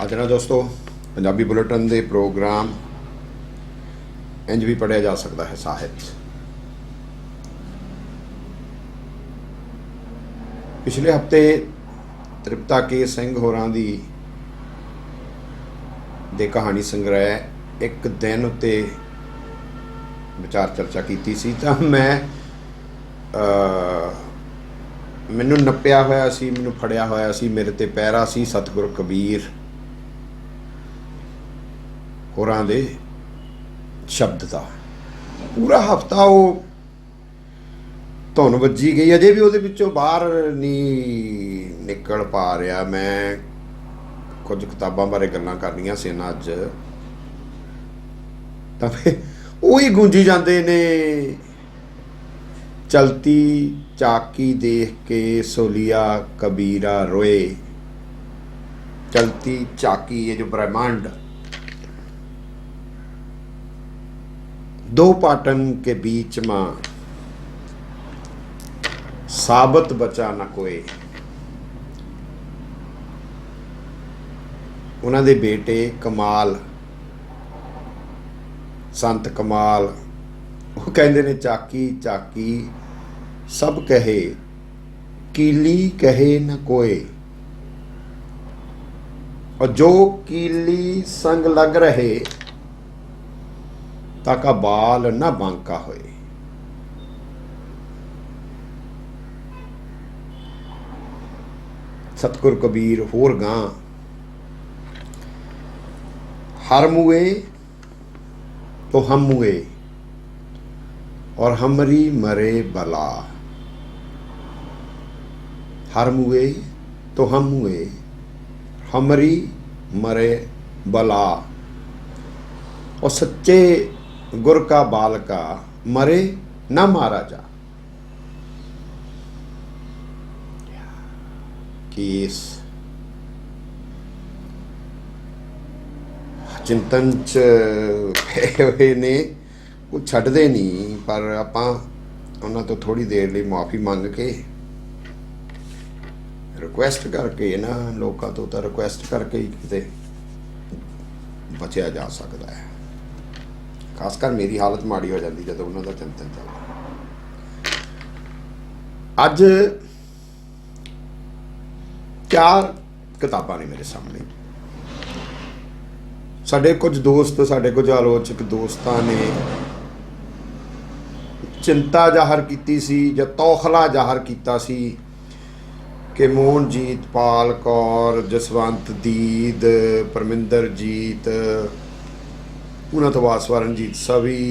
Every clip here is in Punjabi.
ਅੱਜ ਨਾ ਦੋਸਤੋ ਪੰਜਾਬੀ ਬੁਲੇਟਿਨ ਦੇ ਪ੍ਰੋਗਰਾਮ ਇੰਜ ਵੀ ਪੜ੍ਹਿਆ ਜਾ ਸਕਦਾ ਹੈ ਸਾਹਿਤ। ਪਿਛਲੇ ਹਫਤੇ ਤ੍ਰਿਪਤਾ ਕੇ ਸਿੰਘ ਹੋਰਾਂ ਦੀ ਕਹਾਣੀ ਸੰਗ੍ਰਹਿ ਇੱਕ ਦਿਨ ਉੱਤੇ ਵਿਚਾਰ ਚਰਚਾ ਕੀਤੀ ਸੀ ਤਾਂ ਮੈਨੂੰ ਨੱਪਿਆ ਹੋਇਆ ਸੀ, ਮੈਨੂੰ ਫੜਿਆ ਹੋਇਆ ਸੀ, ਮੇਰੇ ਤੇ ਪਹਿਰਾ ਸੀ ਸਤਿਗੁਰ ਕਬੀਰ ਹੋਰਾਂ ਦੇ ਸ਼ਬਦ ਦਾ। ਪੂਰਾ ਹਫਤਾ ਉਹ ਧੁਨ ਵੱਜੀ ਗਈ, ਅਜੇ ਵੀ ਉਹਦੇ ਵਿੱਚੋਂ ਬਾਹਰ ਨਹੀਂ ਨਿਕਲ ਪਾ ਰਿਹਾ। ਮੈਂ ਕੁਝ ਕਿਤਾਬਾਂ ਬਾਰੇ ਗੱਲਾਂ ਕਰਨੀਆਂ ਸੀ ਨਾ ਅੱਜ, ਤਾਂ ਫਿਰ ਉਹੀ ਗੂੰਜੀ ਜਾਂਦੇ ਨੇ। ਚਲਤੀ ਚਾਕੀ ਦੇਖ ਕੇ ਸੋਲੀਆ कबीरा रोए। चलती चाकी, ये जो ब्रह्मांड दो पाटन के बीच में साबत बचा न कोई। उन्हां दे बेटे कमाल, संत कमाल, वो कहते ने चाकी चाकी सब कहे, कीली कहे न कोई। और जो कीली संग लग रहे ताका बाल न बांका होए। सतगुर कबीर होर गां, हर मुए तो हम मुए और हमरी मरे बला। हर मुए तो हम मुए, हमरी मरे बला। और सच्चे गुर का बाल का मरे न मारा जा। केस चिंतन च पए होए ने, वो छड्डदे नहीं, पर आपां उन्हां तो थोड़ी देर लिए माफ़ी मंग के रिक्वेस्ट करके ना, लोगों तो रिक्वेस्ट करके ही किते बचिया जा सकता है। खासकर मेरी हालत माड़ी हो जाती जब उन्हों का चिंतन चलता। अज 4 किताबां ने मेरे सामने। साडे कुछ दोस्त, साडे कुछ आलोचक दोस्तां ने चिंता जाहिर की सी या तौखला जाहिर किया सी कि मोहनजीत, पाल कौर, जसवंत दीद, परमिंदरजीत, उन्होंने तो बाद स्वरणजीत सवी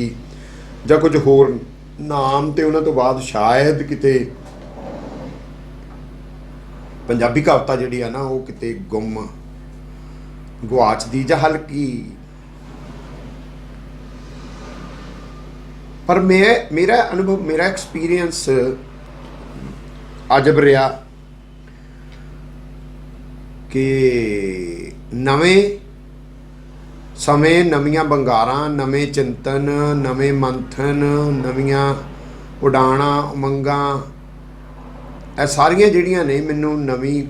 या कुछ होर नाम, तो उन्होंने तो बाद शायद किते पंजाबी कविता जिहड़ी है ना वो किते गुम गुआचदी जां हल्की। पर मेरा अनुभव, मेरा एक्सपीरियंस अजब रहा कि नवें समय, नवीं बंगारां, नवें चिंतन, नवें मंथन, नवीं उडाणा, उमंगां, ਇਹ ਸਾਰੀਆਂ ਜਿਹੜੀਆਂ ਨੇ ਮੈਨੂੰ ਨਵੀਂ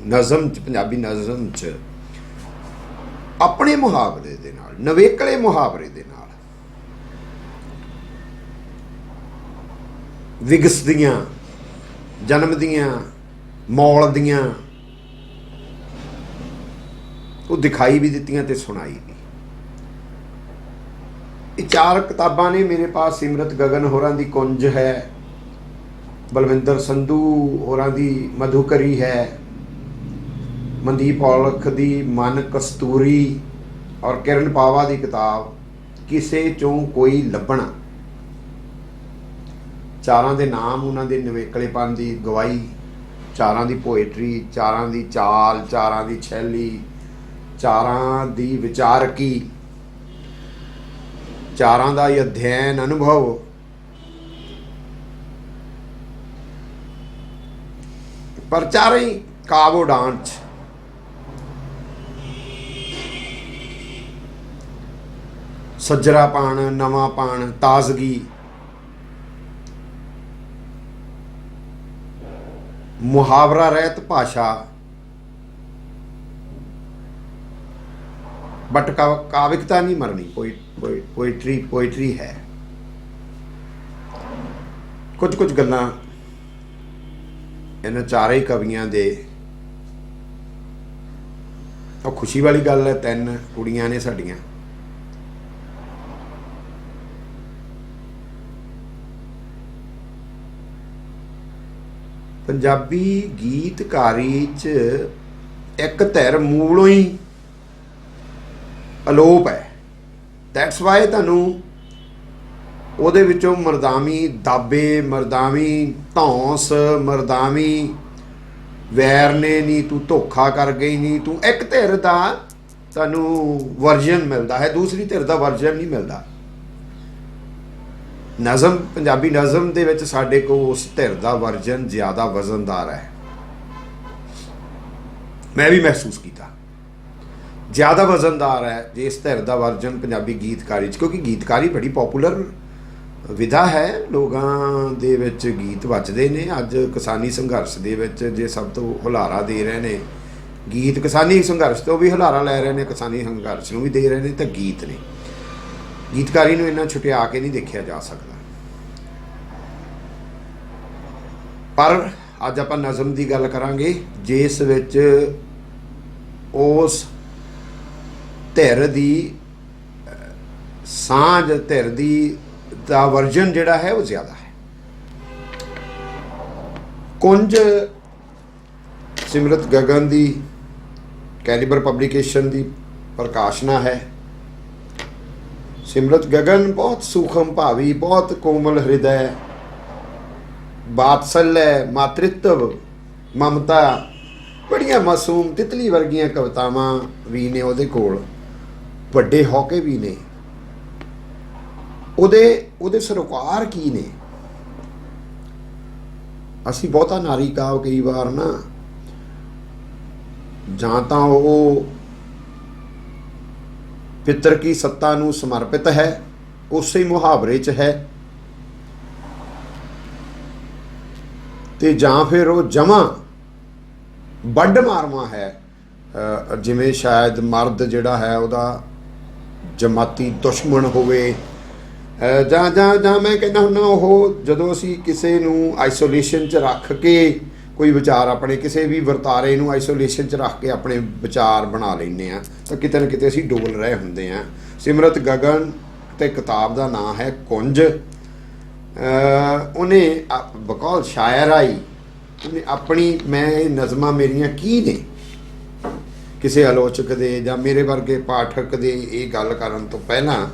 ਨਜ਼ਮ 'ਚ, ਪੰਜਾਬੀ ਨਜ਼ਮ 'ਚ ਆਪਣੇ ਮੁਹਾਵਰੇ ਦੇ ਨਾਲ, ਨਵੇਕਲੇ ਮੁਹਾਵਰੇ ਦੇ ਨਾਲ ਵਿਗਸਦੀਆਂ, ਜਨਮਦੀਆਂ, ਮੌਲਦੀਆਂ ਉਹ ਦਿਖਾਈ ਵੀ ਦਿੱਤੀਆਂ ਤੇ ਸੁਣਾਈ ਵੀ। ਇਹ 4 ਕਿਤਾਬਾਂ ਨੇ ਮੇਰੇ ਪਾਸ। ਸਿਮਰਤ ਗगन ਹੋਰਾਂ ਦੀ ਕੁੰਜ ਹੈ, बलविंदर संधू होरां दी मधुकरी है, मनदीप औलख दी मन कस्तूरी और किरण पावा दी किताब किसे चों कोई लभना। 4 दे नाम, उन्हां दे नवेकलेपन दी गवाही, 4 दी पोएट्री, 4 दी चाल, 4 दी शैली, 4 दी विचारकी, 4 दा अध्ययन अनुभव। पर 4 ही कावो डांच, सज्जरापन, नवापन, ताजगी, मुहावरा रहत भाषा, बट काविकता नहीं मरनी। पोइट्री है। कुछ गल्लां इन्हां चारे कवियां दे और खुशी वाली गल है, 3 कुड़ियां ने साडियां पंजाबी गीतकारी च एक धैर मूलों ही अलोप है। दैट्स वाई तुहानूं ਉਹਦੇ ਵਿੱਚੋਂ ਮਰਦਾਵੀ ਦਾਬੇ, ਮਰਦਾਵੀ ਧੌਂਸ, ਮਰਦਾਵੀ ਵੈਰ ਨੇ ਨਹੀਂ, ਤੂੰ ਧੋਖਾ ਕਰ ਗਈ ਨਹੀਂ, ਤੂੰ ਇੱਕ ਧਿਰ ਦਾ ਤੁਹਾਨੂੰ ਵਰਜਨ ਮਿਲਦਾ ਹੈ, ਦੂਸਰੀ ਧਿਰ ਦਾ ਵਰਜਨ ਨਹੀਂ ਮਿਲਦਾ। ਨਜ਼ਮ, ਪੰਜਾਬੀ ਨਜ਼ਮ ਦੇ ਵਿੱਚ ਸਾਡੇ ਕੋਲ ਉਸ ਧਿਰ ਦਾ ਵਰਜਨ ਜ਼ਿਆਦਾ ਵਜ਼ਨਦਾਰ ਹੈ। ਮੈਂ ਵੀ ਮਹਿਸੂਸ ਕੀਤਾ ਜ਼ਿਆਦਾ ਵਜ਼ਨਦਾਰ ਹੈ ਜੇ ਇਸ ਧਿਰ ਦਾ ਵਰਜਨ ਪੰਜਾਬੀ ਗੀਤਕਾਰੀ 'ਚ, ਕਿਉਂਕਿ ਗੀਤਕਾਰੀ ਬੜੀ ਪੋਪੂਲਰ ਵਿਧਾ ਹੈ। ਲੋਕਾਂ ਦੇ ਵਿੱਚ ਗੀਤ ਵੱਜਦੇ ਨੇ। ਅੱਜ ਕਿਸਾਨੀ ਸੰਘਰਸ਼ ਦੇ ਵਿੱਚ ਜੇ ਸਭ ਤੋਂ ਹੁਲਾਰਾ ਦੇ ਰਹੇ ਨੇ ਗੀਤ, ਕਿਸਾਨੀ ਸੰਘਰਸ਼ ਤੋਂ ਵੀ ਹੁਲਾਰਾ ਲੈ ਰਹੇ ਨੇ, ਕਿਸਾਨੀ ਸੰਘਰਸ਼ ਨੂੰ ਵੀ ਦੇ ਰਹੇ ਨੇ, ਤਾਂ ਗੀਤ ਨੇ। ਗੀਤਕਾਰੀ ਨੂੰ ਇੰਨਾ ਛੁਟਿਆ ਕੇ ਨਹੀਂ ਦੇਖਿਆ ਜਾ ਸਕਦਾ। ਪਰ ਅੱਜ ਆਪਾਂ ਨਜ਼ਮ ਦੀ ਗੱਲ ਕਰਾਂਗੇ, ਜਿਸ ਵਿੱਚ ਉਸ ਧਿਰ ਦੀ ਸਾਂਝ, ਧਿਰ ਦੀ ਦਾ ਵਰਜਨ ਜਿਹੜਾ ਹੈ ਉਹ ਜ਼ਿਆਦਾ ਹੈ। ਕੁੰਜ ਸਿਮਰਤ ਗਗਨ ਦੀ ਕੈਲੀਬਰ ਪਬਲੀਕੇਸ਼ਨ ਦੀ ਪ੍ਰਕਾਸ਼ਨਾ ਹੈ। ਸਿਮਰਤ ਗਗਨ ਬਹੁਤ ਸੂਖਮ ਭਾਵੀ, ਬਹੁਤ ਕੋਮਲ ਹਿਰਦੈ, ਬਾਤਸल्य, ਮਾਤ੍ਰਿਤਵ, ਮਮਤਾ, ਬੜੀਆਂ ਮਾਸੂਮ ਤਿਤਲੀ ਵਰਗੀਆਂ ਕਵਿਤਾਵਾਂ ਵੀ ਨੇ ਉਹਦੇ ਕੋਲ, ਵੱਡੇ ਹੌਕੇ ਵੀ ਨੇ। ਉਹਦੇ ਸਰੋਕਾਰ ਕੀ ਨੇ? ਅਸੀਂ ਬਹੁਤਾ ਨਾਰੀ ਕਾਵ ਕਈ ਵਾਰ ਨਾ, ਜਾਂ ਤਾਂ ਉਹ ਪਿੱਤਰ ਕੀ ਸੱਤਾ ਨੂੰ ਸਮਰਪਿਤ ਹੈ, ਉਸੇ ਮੁਹਾਵਰੇ 'ਚ ਹੈ, ਤੇ ਜਾਂ ਫਿਰ ਉਹ ਜਮਾਂ ਵੱਡ ਮਾਰਵਾ ਹੈ। ਜਿਵੇਂ ਸ਼ਾਇਦ ਮਰਦ ਜਿਹੜਾ ਹੈ ਉਹਦਾ ਜਮਾਤੀ ਦੁਸ਼ਮਣ ਹੋਵੇ, ਜਾਂ ਮੈਂ ਕਹਿੰਦਾ ਹੁੰਦਾ ਉਹ ਜਦੋਂ ਅਸੀਂ ਕਿਸੇ ਨੂੰ ਆਈਸੋਲੇਸ਼ਨ 'ਚ ਰੱਖ ਕੇ ਕੋਈ ਵਿਚਾਰ, ਆਪਣੇ ਕਿਸੇ ਵੀ ਵਰਤਾਰੇ ਨੂੰ ਆਈਸੋਲੇਸ਼ਨ 'ਚ ਰੱਖ ਕੇ ਆਪਣੇ ਵਿਚਾਰ ਬਣਾ ਲੈਂਦੇ ਹਾਂ, ਤਾਂ ਕਿਤੇ ਨਾ ਕਿਤੇ ਅਸੀਂ ਡੋਲ ਰਹੇ ਹੁੰਦੇ ਹਾਂ। ਸਿਮਰਤ ਗਗਨ ਤੇ ਕਿਤਾਬ ਦਾ ਨਾਂ ਹੈ ਕੁੰਜ। ਉਹਨੇ ਬਕੌਲ ਸ਼ਾਇਰ ਆਈ, ਉਹਨੇ ਆਪਣੀ, ਮੈਂ ਇਹ ਨਜ਼ਮਾਂ ਮੇਰੀਆਂ ਕੀ ਨੇ, ਕਿਸੇ ਆਲੋਚਕ ਦੇ ਜਾਂ ਮੇਰੇ ਵਰਗੇ ਪਾਠਕ ਦੇ ਇਹ ਗੱਲ ਕਰਨ ਤੋਂ ਪਹਿਲਾਂ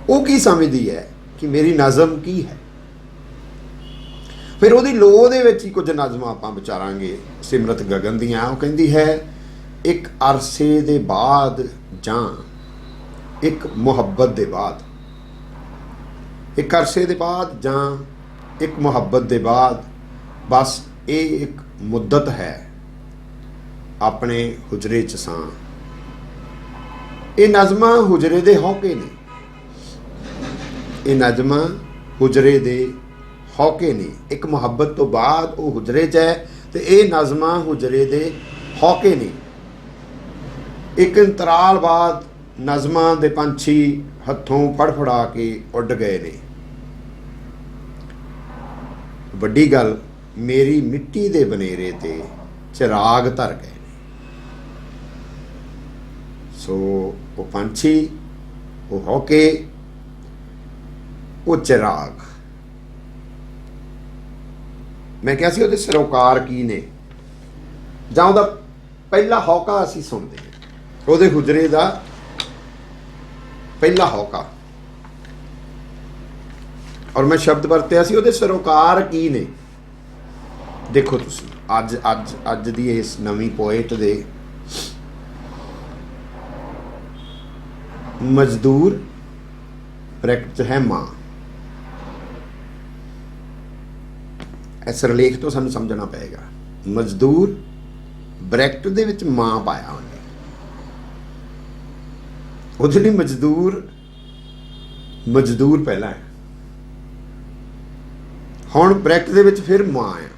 ਉਹ ਕੀ ਸਮਝਦੀ ਹੈ ਕਿ ਮੇਰੀ ਨਜ਼ਮ ਕੀ ਹੈ। ਫਿਰ ਉਹਦੀ ਲੋਅ ਦੇ ਵਿੱਚ ਹੀ ਕੁਝ ਨਜ਼ਮਾਂ ਆਪਾਂ ਵਿਚਾਰਾਂਗੇ ਸਿਮਰਤ ਗਗਨ ਦੀਆਂ। ਉਹ ਕਹਿੰਦੀ ਹੈ, ਇੱਕ ਅਰਸੇ ਦੇ ਬਾਅਦ ਜਾਂ ਇੱਕ ਮੁਹੱਬਤ ਦੇ ਬਾਅਦ, ਇੱਕ ਅਰਸੇ ਦੇ ਬਾਅਦ ਜਾਂ ਇੱਕ ਮੁਹੱਬਤ ਦੇ ਬਾਅਦ, ਬਸ ਇਹ ਇੱਕ ਮੁੱਦਤ ਹੈ ਆਪਣੇ ਹੁਜਰੇ 'ਚ ਸਾਂ। ਇਹ ਨਜ਼ਮਾਂ ਹੁਜਰੇ ਦੇ ਹੌਕੇ ਨੇ, ਇਹ ਨਜ਼ਮਾਂ ਹੁਜਰੇ ਦੇ ਹੌਕੇ ਨੇ। ਇੱਕ ਮੁਹੱਬਤ ਤੋਂ ਬਾਅਦ ਉਹ ਹੁਜਰੇ 'ਚ ਹੈ ਤੇ ਇਹ ਨਜ਼ਮਾਂ ਹੁਜਰੇ ਦੇ ਹੌਕੇ ਨੇ। ਇੱਕ ਅੰਤਰਾਲ ਬਾਅਦ ਨਜ਼ਮਾਂ ਦੇ ਪੰਛੀ ਹੱਥੋਂ ਫੜਫੜਾ ਕੇ ਉੱਡ ਗਏ ਨੇ। ਵੱਡੀ ਗੱਲ, ਮੇਰੀ ਮਿੱਟੀ ਦੇ ਬਨੇਰੇ ਤੇ ਚਿਰਾਗ ਧਰ ਗਏ ਨੇ। ਸੋ ਉਹ ਪੰਛੀ, ਉਹ ਹੌਕੇ, ਉਹ ਚਿਰਾਗ। ਮੈਂ ਕਿਹਾ ਸੀ ਉਹਦੇ ਸਰੋਕਾਰ ਕੀ ਨੇ, ਜਾਂ ਉਹਦਾ ਪਹਿਲਾ ਹੌਕਾ ਅਸੀਂ ਸੁਣਦੇ ਹਾਂ, ਉਹਦੇ ਹੁਜਰੇ ਦਾ ਪਹਿਲਾ ਹੌਕਾ। ਔਰ ਮੈਂ ਸ਼ਬਦ ਵਰਤਿਆ ਸੀ ਉਹਦੇ ਸਰੋਕਾਰ ਕੀ ਨੇ। ਦੇਖੋ ਤੁਸੀਂ ਅੱਜ ਦੀ ਇਸ ਨਵੀਂ ਪੋਇਟ ਦੇ ਮਜ਼ਦੂਰ ਬ੍ਰੈਕਟ 'ਚ ਹੈ ਮਾਂ। ਇਸ ਰਲੇਖ ਤੋਂ ਸਾਨੂੰ ਸਮਝਣਾ ਪਏਗਾ, ਮਜ਼ਦੂਰ ਬ੍ਰੈਕਟ ਦੇ ਵਿੱਚ ਮਾਂ ਪਾਇਆ ਉਹਨੇ। ਉਹਦੇ ਲਈ ਮਜ਼ਦੂਰ ਪਹਿਲਾਂ ਹੈ, ਹੁਣ ਬ੍ਰੈਕਟ ਦੇ ਵਿੱਚ ਫਿਰ ਮਾਂ ਹੈ।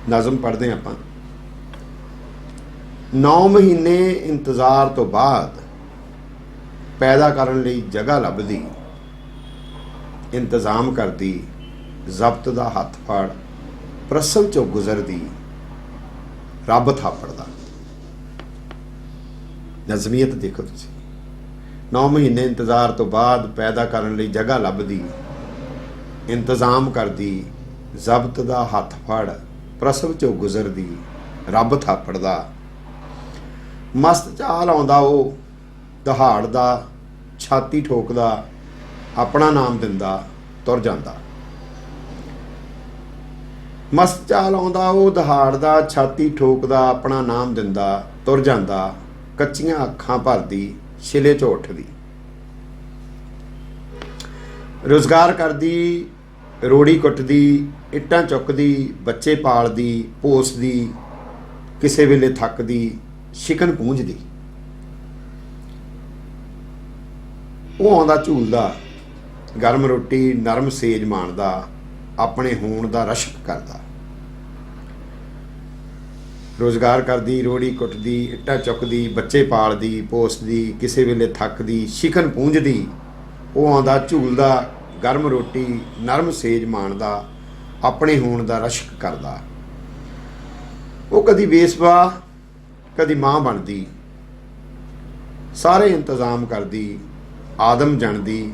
ਨਜ਼ਮ ਪੜ੍ਹਦੇ ਆਪਾਂ। 9 ਮਹੀਨੇ ਇੰਤਜ਼ਾਰ ਤੋਂ ਬਾਅਦ पैदा करन लई जगह लभदी, इंतजाम करदी, जब्त दा हथ फड़ प्रसव चों गुजरदी, रब थापड़दा। नज़मियत देखो तुसीं, 9 महीने इंतजार तो बाद पैदा करन लई जगह लभदी, इंतजाम करदी, जब्त दा हथ फड़ प्रसव चों गुजरदी, रब थापड़दा। मस्त चाल आउंदा ओ दहाड़दा, छाती ठोकदा, अपना नाम दिंदा, तुर जांदा। मस्त चाल आउंदा ओ दहाड़दा, छाती ठोकदा, अपना नाम दिंदा, तुर जांदा। कच्चियां अखां भरदी, छिले चों उठदी। रोजगार करदी, रोड़ी कुटदी, इट्टां चुकदी, बच्चे पालदी, पोसदी, किसे वेले थकदी, शिकन पूंजदी। ਉਹ ਆਉਂਦਾ ਝੂਲਦਾ, ਗਰਮ ਰੋਟੀ ਨਰਮ ਸੇਜ ਮਾਣਦਾ, ਆਪਣੇ ਹੋਣ ਦਾ ਰਸ਼ਕ ਕਰਦਾ। ਰੋਜ਼ਗਾਰ ਕਰਦੀ, ਰੋੜੀ ਕੁੱਟਦੀ, ਇੱਟਾਂ ਚੁੱਕਦੀ, ਬੱਚੇ ਪਾਲਦੀ, ਪੋਸਦੀ, ਕਿਸੇ ਵੇਲੇ ਥੱਕਦੀ, ਸ਼ਿਕਨ ਪੂੰਝਦੀ। ਉਹ ਆਉਂਦਾ ਝੂਲਦਾ, ਗਰਮ ਰੋਟੀ ਨਰਮ ਸੇਜ ਮਾਣਦਾ, ਆਪਣੇ ਹੋਣ ਦਾ ਰਸ਼ਕ ਕਰਦਾ। ਉਹ ਕਦੀ ਵੇਸਵਾ, ਕਦੀ ਮਾਂ ਬਣਦੀ, ਸਾਰੇ ਇੰਤਜ਼ਾਮ ਕਰਦੀ, ਆਦਮ ਜਣਦੀ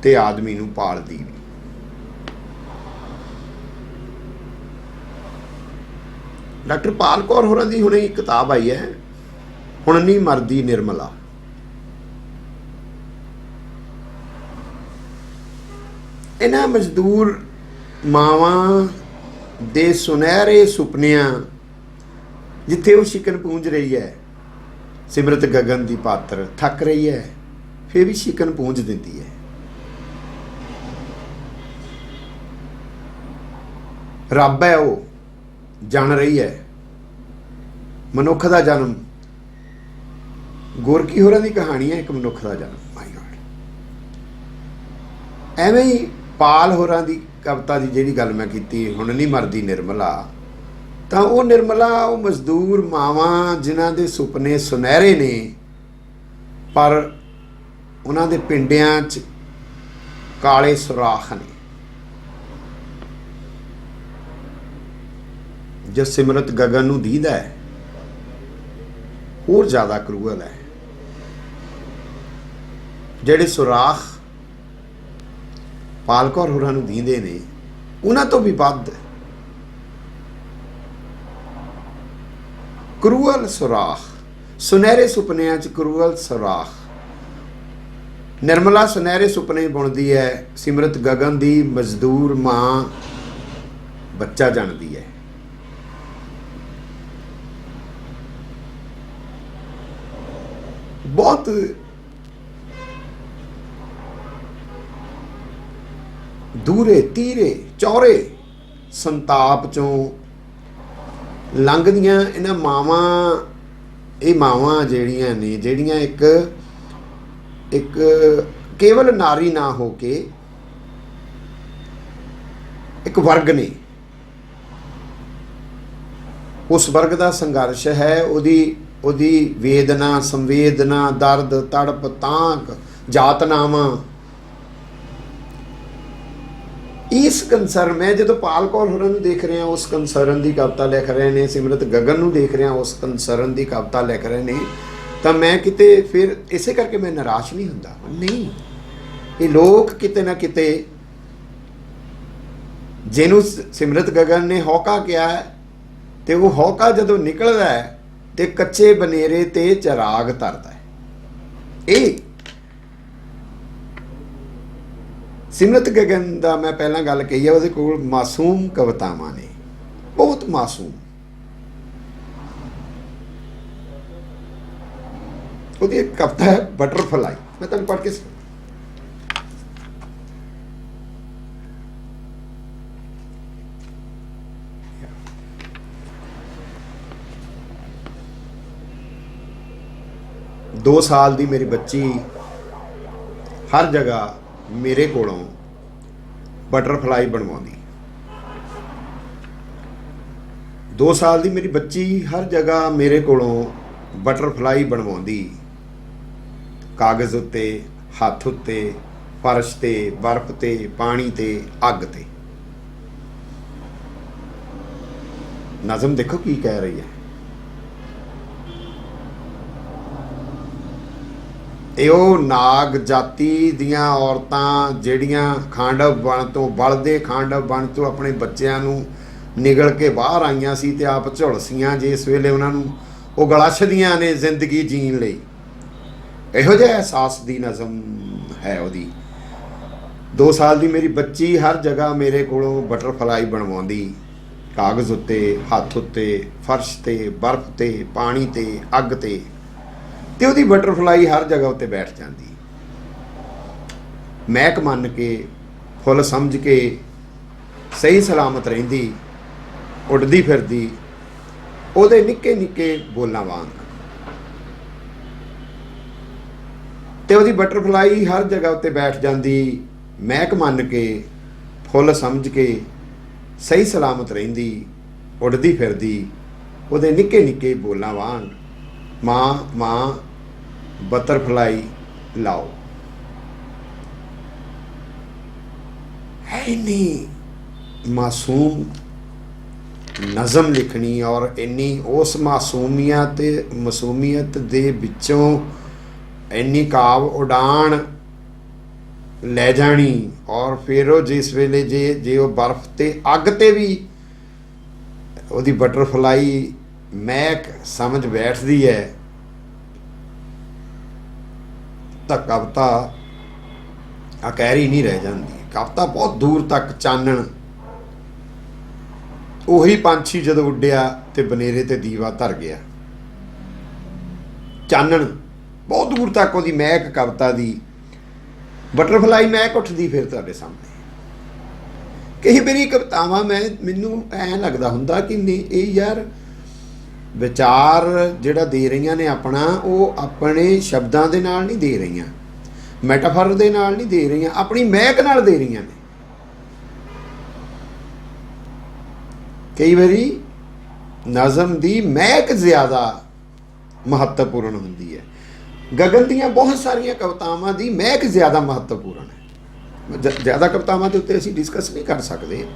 ਤੇ ਆਦਮੀ ਨੂੰ ਪਾਲਦੀ ਵੀ। ਡਾਕਟਰ ਪਾਲ ਕੌਰ ਹੋਰਾਂ ਦੀ ਹੁਣੇ ਇੱਕ ਕਿਤਾਬ ਆਈ ਹੈ, ਹੁਣ ਨਹੀਂ ਮਰਦੀ ਨਿਰਮਲਾ। ਇਹਨਾਂ ਮਜ਼ਦੂਰ ਮਾਵਾਂ ਦੇ ਸੁਨਹਿਰੇ ਸੁਪਨਿਆਂ, ਜਿੱਥੇ ਉਹ ਸ਼ਿਕਨ ਪੂੰਝ ਰਹੀ ਹੈ, ਸਿਮਰਤ ਗਗਨ ਦੀ ਪਾਤਰ ਥੱਕ ਰਹੀ ਹੈ, फिर भी शिकन पूंज देती है। रब है वो जान रही है। मनुख का जन्म, गोरकी होरां दी कहानी है, एक मनुख का जन्म। माय गॉड, एवें ही पाल होरां दी कविता की जिहड़ी गल मैं कीती, हुण नहीं मरदी निर्मला, तां वो निर्मला वो मजदूर मावां जिन्हां दे सुपने सुनहरे ने, पर ਉਹਨਾਂ ਦੇ ਪਿੰਡਿਆਂ 'ਚ ਕਾਲੇ ਸੁਰਾਖ ਨੇ। ਜੋ ਸਿਮਰਤ ਗਗਨ ਨੂੰ ਦੀਦਾ ਹੈ, ਹੋਰ ਜ਼ਿਆਦਾ ਕਰੂਅਲ ਹੈ। ਜਿਹੜੇ ਸੁਰਾਖ ਪਾਲ ਕੌਰ ਹੋਰਾਂ ਨੂੰ ਦੀਂਦੇ ਨੇ, ਉਹਨਾਂ ਤੋਂ ਵੀ ਵੱਧ ਕਰੂਅਲ ਸੁਰਾਖ, ਸੁਨਹਿਰੇ ਸੁਪਨਿਆਂ 'ਚ ਕਰੂਅਲ ਸੁਰਾਖ। निर्मला सुनहरे सुपने बुनती है, सिमरत गगन दी मजदूर मां बच्चा जानती है। बहुत दूरे तीरे चौरे संताप चों लंघदियां इन्हां मावां, ये मावां ਜਿਹੜੀਆਂ ने, ਜਿਹੜੀਆਂ एक केवल नारी ना हो के एक वर्ग ने, उस वर्ग का संघर्ष है, ओदी वेदना, संवेदना, दर्द, तड़प, तांक, जातनामा। इस कंसर्न में जो पाल कौर होरां नूं देख रहे हैं, उस कंसर्न की कविता लिख रहे हैं, सिमरत गगन नूं देख रहे हैं, उस कंसर्न की कविता लिख रहे हैं, तो मैं किते फिर इसे करके मैं निराश नहीं हुंदा। नहीं, ये लोग किते ना किते जिन्हों सिमरत गगन ने हौका किया है, तो वो हौका जदों निकलदा है तो कच्चे बनेरे ते चिराग तरदा है। ये सिमरत गगन का मैं पहला गल कही है, उहदे कोल मासूम कवितावां ने, बहुत मासूम। ਉਹਦੀ ਇੱਕ ਕਵਿਤਾ ਹੈ ਬਟਰਫਲਾਈ, ਮੈਂ ਤੁਹਾਨੂੰ ਪੜ੍ਹ ਕੇ ਸੁਣਾ। दो साल दी मेरी बच्ची हर जगह मेरे कोलों बटरफलाई बनवाउंदी। 2 साल दी मेरी बच्ची हर जगह मेरे कोलों बटरफलाई बनवाउंदी, कागज़ उत्ते, हथ उत्ते, फर्श ते, बर्फ ते, पानी ते, अग ते। नज़म देखो की कह रही है। ਇਹ नाग जाति दियां औरतां ਜਿਹੜੀਆਂ ਖਾਂਡਵ बण तो बलदे खांडव बण तो अपने बच्चों नूं निगल के बाहर आईयां सी ते आप झुलसियां जिस वेले उन्हां नूं ਉਹ गलाछदियां ने जिंदगी जीण लई। ਇਹੋ ਜਿਹਾ एहसास दी नज़म है ਉਹਦੀ। 2 साल दी मेरी बच्ची हर जगह मेरे कोलों बटरफ्लाई बनवाउंदी, कागज़ उत्ते, हथ उत्ते, फर्श ते, बर्फ ते, पानी ते, अग ते, ਤੇ ਉਹਦੀ ਬਟਰਫਲਾਈ ਹਰ ਜਗ੍ਹਾ ਉੱਤੇ ਬੈਠ ਜਾਂਦੀ। ਮਹਿਕ ਮੰਨ ਕੇ, ਫੁੱਲ ਸਮਝ ਕੇ, ਸਹੀ ਸਲਾਮਤ ਰਹਿੰਦੀ, ਉੱਡਦੀ ਫਿਰਦੀ ਉਹਦੇ ਨਿੱਕੇ ਨਿੱਕੇ ਬੋਲਾਂ ਵਾਂਗ। ਤੇ ਉਹਦੀ ਬਟਰਫਲਾਈ ਹਰ ਜਗ੍ਹਾ ਉੱਤੇ ਬੈਠ ਜਾਂਦੀ, ਮਹਿਕ ਮੰਨ ਕੇ, ਫੁੱਲ ਸਮਝ ਕੇ, ਸਹੀ ਸਲਾਮਤ ਰਹਿੰਦੀ, ਉੱਡਦੀ ਫਿਰਦੀ ਉਹਦੇ ਨਿੱਕੇ ਨਿੱਕੇ ਬੋਲਾਂ ਵਾਂਗ। माँ माँ बटरफ्लाई लाओ। है नहीं मासूम नज़म लिखनी और इन्नी उस मासूमियत दे विचों इन्नी काव उड़ान लै जानी। और फिर वो जिस वेले जे वो बर्फ ते अग ते भी ਉਹਦੀ बटरफ्लाई महक समझ बैठती है तो कविता अकैरी नहीं रह जाती। कविता बहुत दूर तक चानण, उही पंछी जदों उड्डिया ते बनेरे ते दीवा धर गया, चानण बहुत दूर तक उसकी महक कविता दी बटरफ्लाई महक उठती फिर तुहाडे सामने। कई बारी कवितावां मैनूं ऐ लगदा हुंदा कि नहीं ये यार विचार जिहड़ा दे रही ने अपना, वो अपने शब्दों के नाल नहीं दे रही, मैटाफर दे नाल नहीं दे रही, अपनी महक नाल दे रही ने। कई बारी नज़म की महक ज़्यादा महत्वपूर्ण होंदी है। गगन दीयां बहुत सारिया कवितावां की महक ज़्यादा महत्वपूर्ण है। ज़्यादा कवितावां के उत्ते असीं डिस्कस नहीं कर सकते।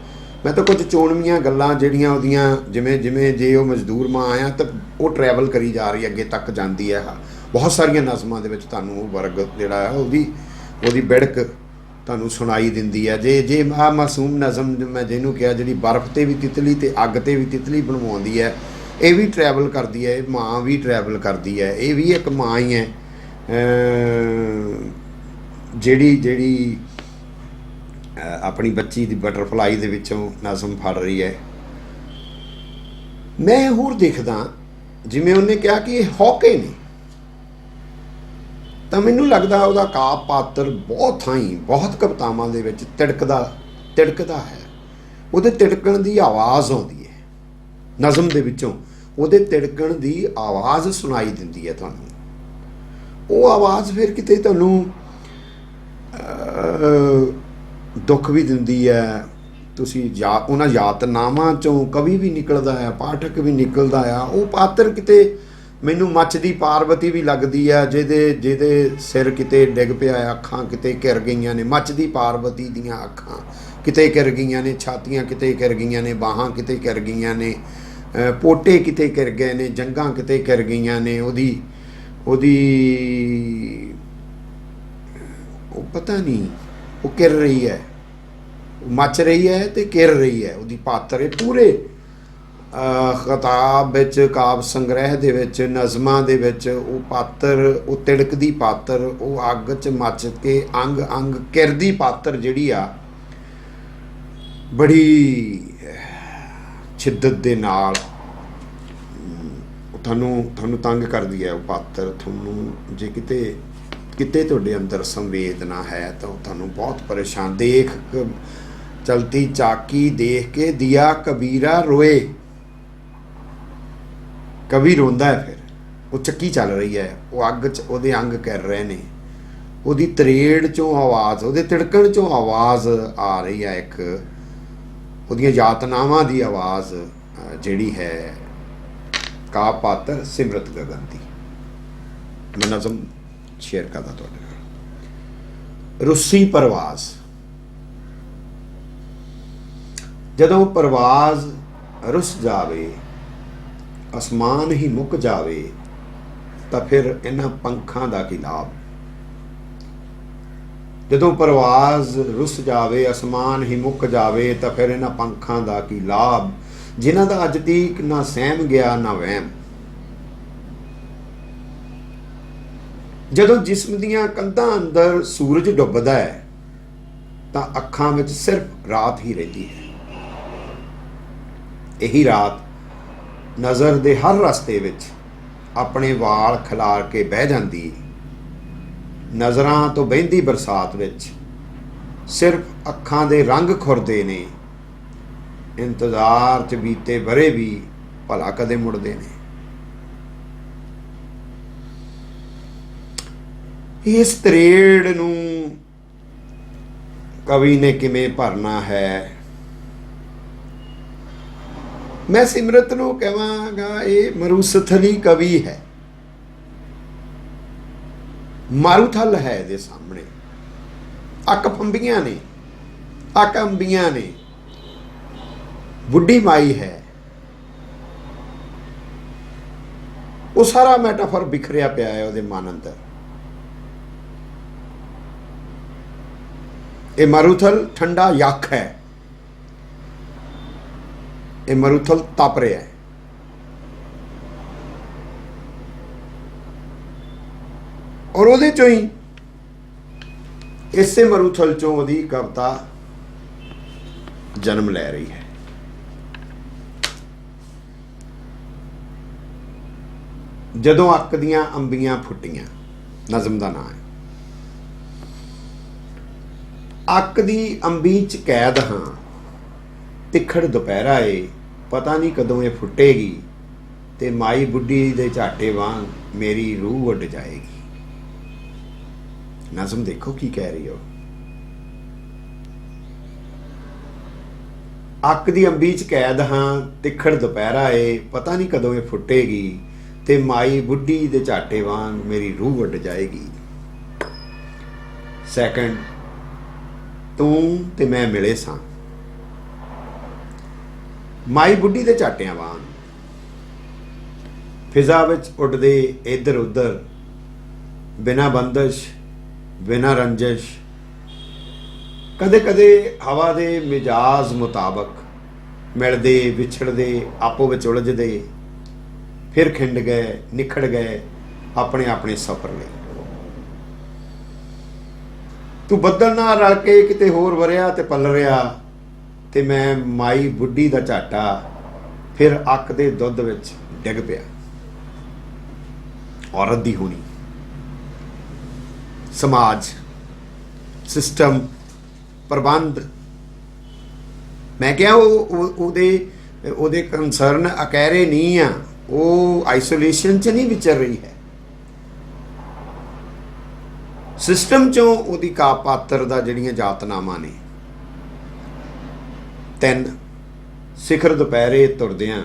मैं तो कुछ चोणवीआं गल्लां जिहड़ियां उहदियां जिवें जिवें जे वो मजदूर माँ आया तो वो ट्रैवल करी जा रही है, अगे तक जाती है। बहुत सारिया नज़मां दे विच तुहानूं वो वर्ग जिहड़ा है ਉਹਦੀ बिड़क तुहानूं सुनाई दिंदी है। जे आ मासूम नज़म मैं जिहनूं कहा जिहड़ी बर्फ ते भी तितली ते अग ते भी तितली बनवाउंदी है, ये भी ट्रैवल करती है, माँ भी ट्रैवल करती है, ये भी एक माँ ही है जिहड़ी अपनी बच्ची की बटरफ्लाई दे विचों नज़म फड़ रही है। मैं होर देखदा जिवें उन्हें कहा कि ये हौके ने, तो मैनूं लगदा उहदा काव पात्र बहुत थाई बहुत कवितावां दे विच तिड़कदा है। उहदे तिड़कण दी आवाज़ आउंदी है नज़म दे विचों, उहदे तिड़कण दी आवाज़ सुनाई दिंदी है तुहानूं। वो आवाज़ फिर किते तुहानूं दुख भी दिंदी है। तुसी उन्हां यातनावां चों कवि भी निकलदा है, पाठक भी निकलदा है। वो पात्र किते मैनूं मचदी पार्वती भी लगदी है, जिहदे सिर किते डिग पिया, अखां किते घिर गईयां ने। मचदी पार्वती दीयां अखां किते घिर गईयां ने, छातियां किते घिर गईयां ने, बाहां किते घिर गईयां ने, पोटे किते घिर गए ने, जंघां किते घिर गईयां ने। ओदी पता नहीं वो घिर रही है, मच रही है तो घिर रही है। वो पात्र पूरे खिताब विच, काव्य संग्रह दे विच, नज़मां दे विच वो पात्र, वो तिड़कदी पात्र, वो अग च मच के अंग अंग घिरदी पात्र जिहड़ी आ बड़ी शिद्दत दे नाल थानू तंग करदी है। वो पात्र थानू जे किते तुहाडे अंदर संवेदना है तो थानू बहुत परेशान। देख चलती चाकी देख के दिया कबीरा रोए, कवि रोंदा है। फिर वो चक्की चल रही है, वो अग च ओहदे अंग कर रहे ने, ओहदी तरेड़ चों आवाज़, ओहदे तिड़कण चों आवाज़ आ रही है, एक ओहदियां यातनावां दी आवाज़ जिहड़ी है का पात्र सिमरत गगन दी। मैं नज़म ਸ਼ੇਅਰ ਕਰਦਾ ਤੁਹਾਡੇ ਨਾਲ। ਰੂਸੀ ਪ੍ਰਵਾਸ। ਜਦੋਂ ਪ੍ਰਵਾਸ ਰੁੱਸ ਜਾਵੇ, ਅਸਮਾਨ ਹੀ ਮੁੱਕ ਜਾਵੇ, ਤਾਂ ਫਿਰ ਇਹਨਾਂ ਪੰਖਾਂ ਦਾ ਕੀ ਲਾਭ। ਜਦੋਂ ਪ੍ਰਵਾਸ ਰੁੱਸ ਜਾਵੇ, ਅਸਮਾਨ ਹੀ ਮੁੱਕ ਜਾਵੇ, ਤਾਂ ਫਿਰ ਇਹਨਾਂ ਪੰਖਾਂ ਦਾ ਕੀ ਲਾਭ, ਜਿਨ੍ਹਾਂ ਦਾ ਅੱਜ ਤੀਕ ਨਾ ਸਹਿਮ ਗਿਆ ਨਾ ਵਹਿਮ। ਜਦੋਂ ਜਿਸਮ ਦੀਆਂ ਕੰਧਾਂ ਅੰਦਰ ਸੂਰਜ ਡੁੱਬਦਾ ਹੈ, ਤਾਂ ਅੱਖਾਂ ਵਿੱਚ ਸਿਰਫ ਰਾਤ ਹੀ ਰਹਿੰਦੀ ਹੈ। ਇਹੀ ਰਾਤ ਨਜ਼ਰ ਦੇ ਹਰ ਰਸਤੇ ਵਿੱਚ ਆਪਣੇ ਵਾਲ ਖਿਲਾਰ ਕੇ ਬਹਿ ਜਾਂਦੀ। ਨਜ਼ਰਾਂ ਤੋਂ ਵਹਿੰਦੀ ਬਰਸਾਤ ਵਿੱਚ ਸਿਰਫ ਅੱਖਾਂ ਦੇ ਰੰਗ ਖੁਰਦੇ ਨੇ। ਇੰਤਜ਼ਾਰ 'ਚ ਬੀਤੇ ਵਰੇ ਵੀ ਭਲਾ ਕਦੇ ਮੁੜਦੇ ਨੇ। ਇਸ ਤਰੇੜ ਨੂੰ ਕਵੀ ਨੇ ਕਿਵੇਂ ਭਰਨਾ ਹੈ। ਮੈਂ ਸਿਮਰਤ ਨੂੰ ਕਹਾਂਗਾ, ਇਹ ਮਰੂਸਥਲੀ ਕਵੀ ਹੈ, ਮਾਰੂਥਲ ਹੈ ਇਹਦੇ ਸਾਹਮਣੇ। ਅੱਕ ਫੰਬੀਆਂ ਨੇ, ਅੱਕ ਅੰਬੀਆਂ ਨੇ, ਬੁੱਢੀ ਮਾਈ ਹੈ। ਉਹ ਸਾਰਾ ਮੈਟਾਫਰ ਬਿਖਰਿਆ ਪਿਆ ਹੈ ਉਹਦੇ ਮਨ ਅੰਦਰ। ਇਹ ਮਾਰੂਥਲ ਠੰਡਾ ਯੱਖ ਹੈ, ਇਹ ਮਾਰੂਥਲ ਤਪ ਰਿਹਾ ਹੈ। ਔਰ ਉਹਦੇ ਚੋਂ ਹੀ, ਇਸੇ ਮਾਰੂਥਲ ਚੋਂ ਉਹਦੀ ਕਵਿਤਾ ਜਨਮ ਲੈ ਰਹੀ ਹੈ। ਜਦੋਂ ਅੱਕ ਦੀਆਂ ਅੰਬੀਆਂ ਫੁੱਟੀਆਂ, ਨਜ਼ਮ ਦਾ ਨਾਂ ਹੈ। ਅੱਕ ਦੀ ਅੰਬੀ ਚ ਕੈਦ ਹਾਂ, ਤਿੱਖੜ ਦੁਪਹਿਰਾ ਏ, ਪਤਾ ਨਹੀਂ ਕਦੋਂ ਇਹ ਫੁੱਟੇਗੀ, ਤੇ ਮਾਈ ਬੁੱਢੀ ਦੇ ਝਾਟੇ ਵਾਂਗ ਮੇਰੀ ਰੂਹ ਉੱਡ ਜਾਏਗੀ। ਨਜ਼ਮ ਦੇਖੋ ਕੀ ਕਹਿ ਰਹੀ ਹੋ। ਅੱਕ ਦੀ ਅੰਬੀ ਚ ਕੈਦ ਹਾਂ, ਤਿੱਖੜ ਦੁਪਹਿਰਾ ਏ, ਪਤਾ ਨਹੀਂ ਕਦੋਂ ਇਹ ਫੁੱਟੇਗੀ, ਤੇ ਮਾਈ ਬੁੱਢੀ ਦੇ ਝਾਟੇ ਵਾਂਗ ਮੇਰੀ ਰੂਹ ਉੱਡ ਜਾਏਗੀ। ਸੈਕੰਡ, ਤੂੰ ਤੇ ਮੈਂ ਮਿਲੇ ਸਾਂ, ਮਾਈ ਬੁੱਢੀ ਦੇ ਝਾਟਿਆਂ ਵਾਂਗ ਫਿਜ਼ਾ ਵਿੱਚ ਉੱਡਦੇ ਇੱਧਰ ਉੱਧਰ, ਬਿਨਾਂ ਬੰਦਸ਼ ਬਿਨਾਂ ਰੰਜਿਸ਼। ਕਦੇ ਕਦੇ ਹਵਾ ਦੇ ਮਿਜਾਜ਼ ਮੁਤਾਬਕ ਮਿਲਦੇ ਵਿਛੜਦੇ, ਆਪੋ ਵਿੱਚ ਉਲਝਦੇ, ਫਿਰ ਖਿੰਡ ਗਏ, ਨਿਖੜ ਗਏ ਆਪਣੇ ਆਪਣੇ ਸਫ਼ਰ ਲਈ। ਤੂੰ ਬੱਦਲ ਨਾਲ ਰਲ ਕੇ ਕਿਤੇ ਹੋਰ ਵਰਿਆ ਤੇ ਪਲ ਰਿਹਾ, ਤੇ ਮੈਂ ਮਾਈ ਬੁੱਢੀ ਦਾ ਝਾਟਾ ਫਿਰ ਅੱਕ ਦੇ ਦੁੱਧ ਵਿੱਚ ਡਿੱਗ ਪਿਆ। ਔਰਤ ਦੀ ਹੋਣੀ, ਸਮਾਜ, ਸਿਸਟਮ, ਪ੍ਰਬੰਧ। ਮੈਂ ਕਿਹਾ ਉਹਦੇ ਕੰਸਰਨ ਅਕੈਰੇ ਨਹੀਂ ਆ, ਉਹ ਆਈਸੋਲੇਸ਼ਨ 'ਚ ਨਹੀਂ ਵਿਚਰ ਰਹੀ ਹੈ। ਸਿਸਟਮ 'ਚੋਂ ਉਹਦੀ ਕਾ ਪਾਤਰ ਦਾ ਜਿਹੜੀਆਂ ਜਾਤਨਾਵਾਂ ਨੇ। 3, ਸਿਖਰ ਦੁਪਹਿਰੇ ਤੁਰਦਿਆਂ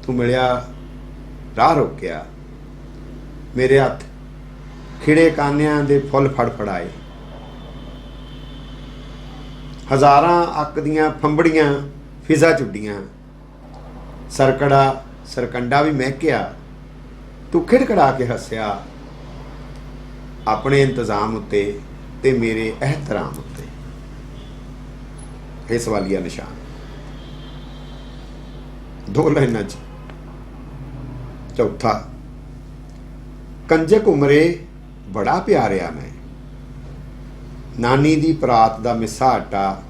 ਤੂੰ ਮਿਲਿਆ, ਰਾਹ ਰੋਕਿਆ, ਮੇਰੇ ਹੱਥ ਖਿੜੇ ਕਾਨਿਆਂ ਦੇ ਫੁੱਲ ਫੜਫੜਾਏ। ਹਜ਼ਾਰਾਂ ਅੱਕ ਦੀਆਂ ਫੰਬੜੀਆਂ ਫਿਜ਼ਾ ਚੁੱਡੀਆਂ, ਸਰਕੜਾ ਸਰਕੰਡਾ ਵੀ ਮਹਿਕਿਆ, ਤੂੰ ਖਿੜਖੜਾ ਕੇ ਹੱਸਿਆ ਆਪਣੇ ਇੰਤਜ਼ਾਮ ਉੱਤੇ ਤੇ ਮੇਰੇ ਇਹਤਰਾਮ ਉੱਤੇ। ਇਹ ਸਵਾਲੀਆ ਨਿਸ਼ਾਨ 2 ਲਾਈਨਾਂ 'ਚ। ਚੌਥਾ, ਕੰਜਕ ਉਮਰੇ ਬੜਾ ਪਿਆਰਿਆ ਮੈਂ, ਨਾਨੀ ਦੀ ਪਰਾਤ ਦਾ ਮਿੱਸਾ ਆਟਾ,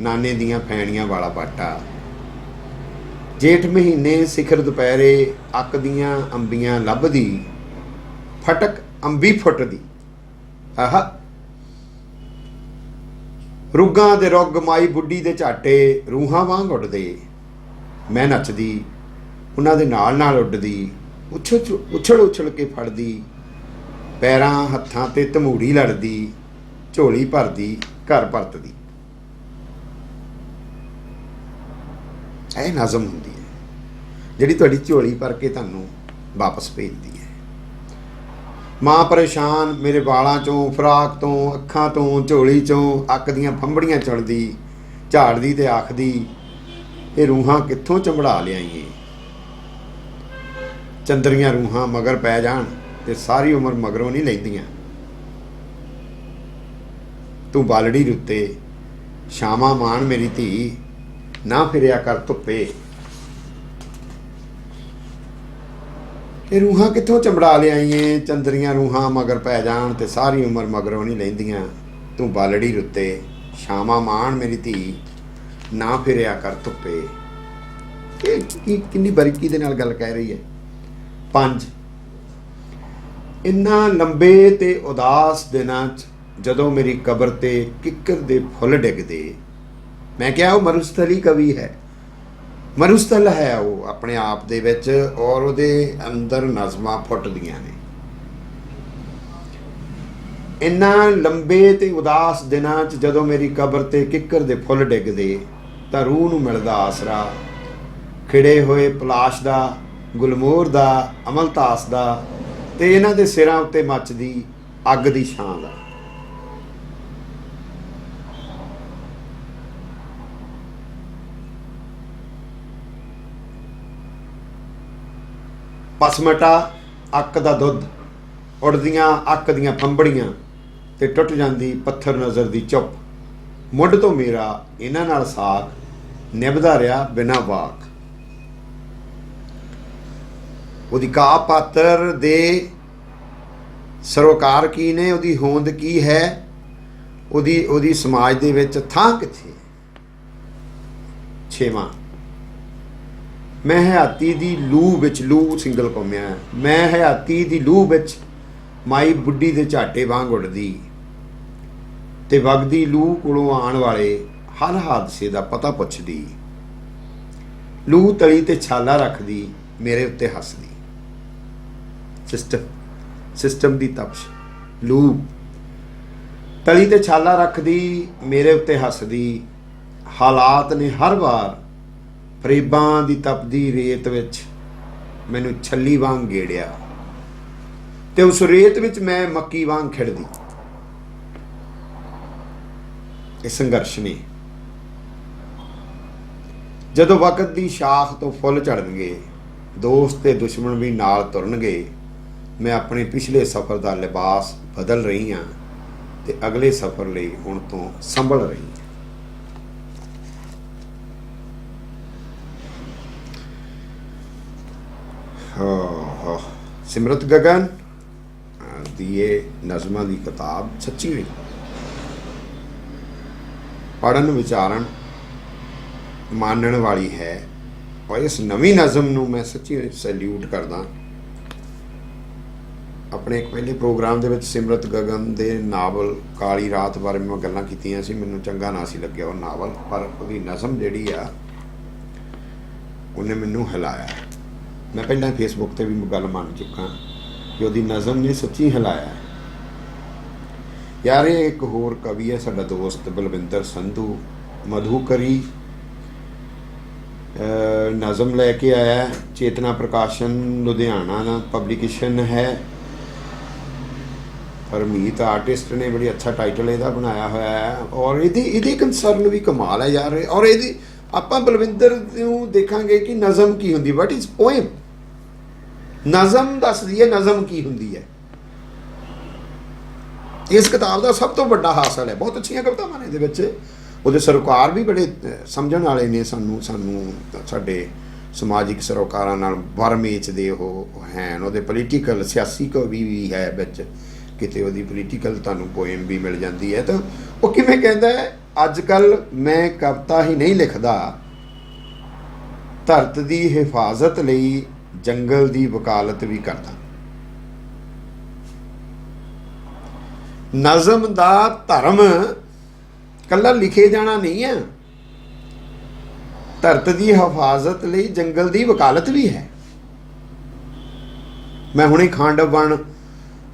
ਨਾਨੇ ਦੀਆਂ ਫੈਣੀਆਂ ਵਾਲਾ ਬਾਟਾ। ਜੇਠ ਮਹੀਨੇ ਸਿਖਰ ਦੁਪਹਿਰੇ ਅੱਕ ਦੀਆਂ ਅੰਬੀਆਂ ਲੱਭਦੀ, ਫਟਕ ਅੰਬੀ ਫੁੱਟਦੀ। ਆਹ ਰੁੱਗਾਂ ਦੇ ਰੁੱਗ ਮਾਈ ਬੁੱਢੀ ਦੇ ਝਾਟੇ ਰੂਹਾਂ ਵਾਂਗ ਉੱਡਦੇ। ਮੈਂ ਨੱਚਦੀ, ਉਹਨਾਂ ਦੇ ਨਾਲ ਨਾਲ ਉੱਡਦੀ, ਉਛਲ ਉਛਲ ਕੇ ਫੜਦੀ, ਪੈਰਾਂ ਹੱਥਾਂ ਤੇ ਧਮੂੜੀ ਲੜਦੀ, ਝੋਲੀ ਭਰਦੀ, ਘਰ ਪਰਤਦੀ। ਇਹ ਨਜ਼ਮ ਹੁੰਦੀ ਹੈ ਜਿਹੜੀ ਤੁਹਾਡੀ ਝੋਲੀ ਭਰ ਕੇ ਤੁਹਾਨੂੰ ਵਾਪਸ ਭੇਜਦੀ ਹੈ। माँ परेशान मेरे बालों चों, फराक तो, अखां तो, झोली चों अक दियां फंबड़ियां चुनदी, झाड़दी ते आखदी ये रूहां कित्थों चंबड़ा लियाईए। चंदरियां रूहां मगर पै जाण ते सारी उम्र मगरों नहीं लैंदियां। तू बालड़ी रुत्ते शामा मान मेरी धी, ना फिरिया कर धुप्पे। ये रूहां कित्थों चंबड़ा लियाईए, चंदरियां रूहां मगर पै जाण ते सारी उम्र मगरों नहीं लैंदियां। तू बालड़ी रुत्ते शामा मान मेरी धी, ना फिरिया कर धुप्पे। किन्नी बारीकी दे नाल गल कह रही है। 5 इन्ना लंबे ते उदास दिनां च जदों मेरी कबर ते किक्कर दे फुੱਲ डिगदे, मैं क्या वो मरुस्थली कवि है, मरुस्थल है वो अपने आप दे विच, और उहदे अंदर नज़मां फुੱਟਦੀਆਂ ने। इन्ना लंबे ते उदास दिनां च जदों मेरी कबर ते किक्कर दे फुੱਲ डिगदे, तां रूह नूं मिलदा आसरा खिड़े होए पलाश दा, गुलमोहर दा, अमलतास दा ते इन्हां दे सिरां उत्ते मचदी अग दी छां दा। पसमटा अक दा दुध, उड़दियां अक दियां फंबड़ियां ते टुट जांदी पत्थर नज़र दी चुप। मुੱਢ तो मेरा इन्हां नाल साक निभदा रिहा बिना वाक। ਉਹਦੀ ਕਾ ਪਾਤਰ ਦੇ ਸਰੋਕਾਰ ਕੀ ਨੇ, ਉਹਦੀ ਹੋਂਦ ਕੀ ਹੈ, ਉਹਦੀ ਸਮਾਜ ਦੇ ਵਿੱਚ ਥਾਂ ਕਿੱਥੇ। 6ਵਾਂ ਮੈਂ ਹਯਾਤੀ ਦੀ ਲੂਹ ਵਿੱਚ, ਲੂਹ ਸਿੰਗਲ ਕੌਮਿਆ, ਮੈਂ ਹਯਾਤੀ ਦੀ ਲੂਹ ਵਿੱਚ ਮਾਈ ਬੁੱਢੀ ਦੇ ਝਾਟੇ ਵਾਂਗ ਉੱਡਦੀ ਤੇ ਵਗਦੀ ਲੂਹ ਕੋਲੋਂ ਆਉਣ ਵਾਲੇ ਹਰ ਹਾਦਸੇ ਦਾ ਪਤਾ ਪੁੱਛਦੀ। ਲੂਹ ਤਲੀ ਤੇ ਛਾਲਾ ਰੱਖਦੀ, ਮੇਰੇ ਉੱਤੇ ਹੱਸਦੀ। सिस्टम दी तपश। लू तली ते छाला रखदी, मेरे उत्ते हसदी। हालात ने हर बार फरेबां दी तपदी रेत विच मैनू छली वांग गेड़िया ते उस रेत विच मैं मक्की वांग खिड़दी। इस संघर्ष ने जदों वक्त दी शाख तो फुੱਲ झड़नगे, दोस्त ते दुश्मन भी नाल तुरनगे, मैं अपने पिछले सफ़र का लिबास बदल रही हाँ ते अगले सफ़र लई हुण तो संभल रही हाँ। सिमरत गगन दी ये नज़मां दी किताब सच्ची हुई पढ़न विचारण मानण वाली है, और इस नवीं नज़म नूं मैं सच्ची सैल्यूट करदा। अपने एक पहले प्रोग्राम दे विच सिमरत गगन दे नावल काली रात बारे मैं गल्लां कीतियां सी, मैनूं चंगा ना सी लग्गिया वो नावल, पर उहदी नज़म जिहड़ी आ उन्हें मैनूं हिलाया। मैं पहलां फेसबुक ते भी गल मान चुका कि उहदी नज़म ने सच्ची हिलाया। यार ये एक होर कवि है साडा दोस्त बलविंदर संधू मधुकरी, नज़म लैके आया, चेतना प्रकाशन लुधियाना पब्लिकेशन है। हरमीत आर्टिस्ट ने बड़ी अच्छा टाइटल ਇਹਦਾ बनाया होया है, और ਇਹਦੀ कंसर्न भी कमाल है यार। और ਇਹਦੀ ਆਪਾਂ ਬਲਵਿੰਦਰ ਨੂੰ ਦੇਖਾਂਗੇ ਕਿ ਨਜ਼ਮ ਕੀ ਹੁੰਦੀ, ਵਟ ਇਜ਼ ਪੋਇਮ। ਨਜ਼ਮ ਦੱਸਦੀ ਹੈ ਨਜ਼ਮ ਕੀ ਹੁੰਦੀ ਹੈ। ਇਸ ਕਿਤਾਬ ਦਾ ਸਭ ਤੋਂ ਵੱਡਾ ਹਾਸਲ ਹੈ, ਬਹੁਤ ਅੱਛੀਆਂ ਕਵਿਤਾਵਾਂ ਨੇ ਇਹਦੇ ਵਿੱਚ। ਉਹਦੇ ਸਰੋਕਾਰ ਵੀ ਬੜੇ ਸਮਝਣ ਵਾਲੇ ਨੇ, ਸਾਨੂੰ ਸਾਡੇ ਸਮਾਜਿਕ ਸਰੋਕਾਰਾਂ ਨਾਲ ਵਰਮੇਚਦੇ ਉਹ ਹਨ। ਉਹਦੇ ਪੋਲੀਟੀਕਲ ਸਿਆਸੀ ਕਵੀ ਵੀ ਹੈ ਵਿੱਚ, ਕਿਤੇ ਉਹਦੀ ਪੋਲੀਟੀਕਲ ਤੁਹਾਨੂੰ ਪੋਇਮ ਵੀ ਮਿਲ ਜਾਂਦੀ ਹੈ। ਤਾਂ ਉਹ ਕਿਵੇਂ ਕਹਿੰਦਾ ਹੈ, ਅੱਜ ਕੱਲ੍ਹ ਮੈਂ ਕਵਿਤਾ ਹੀ ਨਹੀਂ ਲਿਖਦਾ, ਧਰਤ ਦੀ ਹਿਫਾਜ਼ਤ ਲਈ ਜੰਗਲ ਦੀ ਵਕਾਲਤ ਵੀ ਕਰਦਾ। ਨਜ਼ਮ ਦਾ ਧਰਮ ਕੱਲਾ ਲਿਖੇ ਜਾਣਾ ਨਹੀਂ ਹੈ, ਧਰਤ ਦੀ ਹਿਫਾਜ਼ਤ ਲਈ ਜੰਗਲ ਦੀ ਵਕਾਲਤ ਵੀ ਹੈ। ਮੈਂ ਹੁਣੇ ਖਾਂਡਵ ਵਣ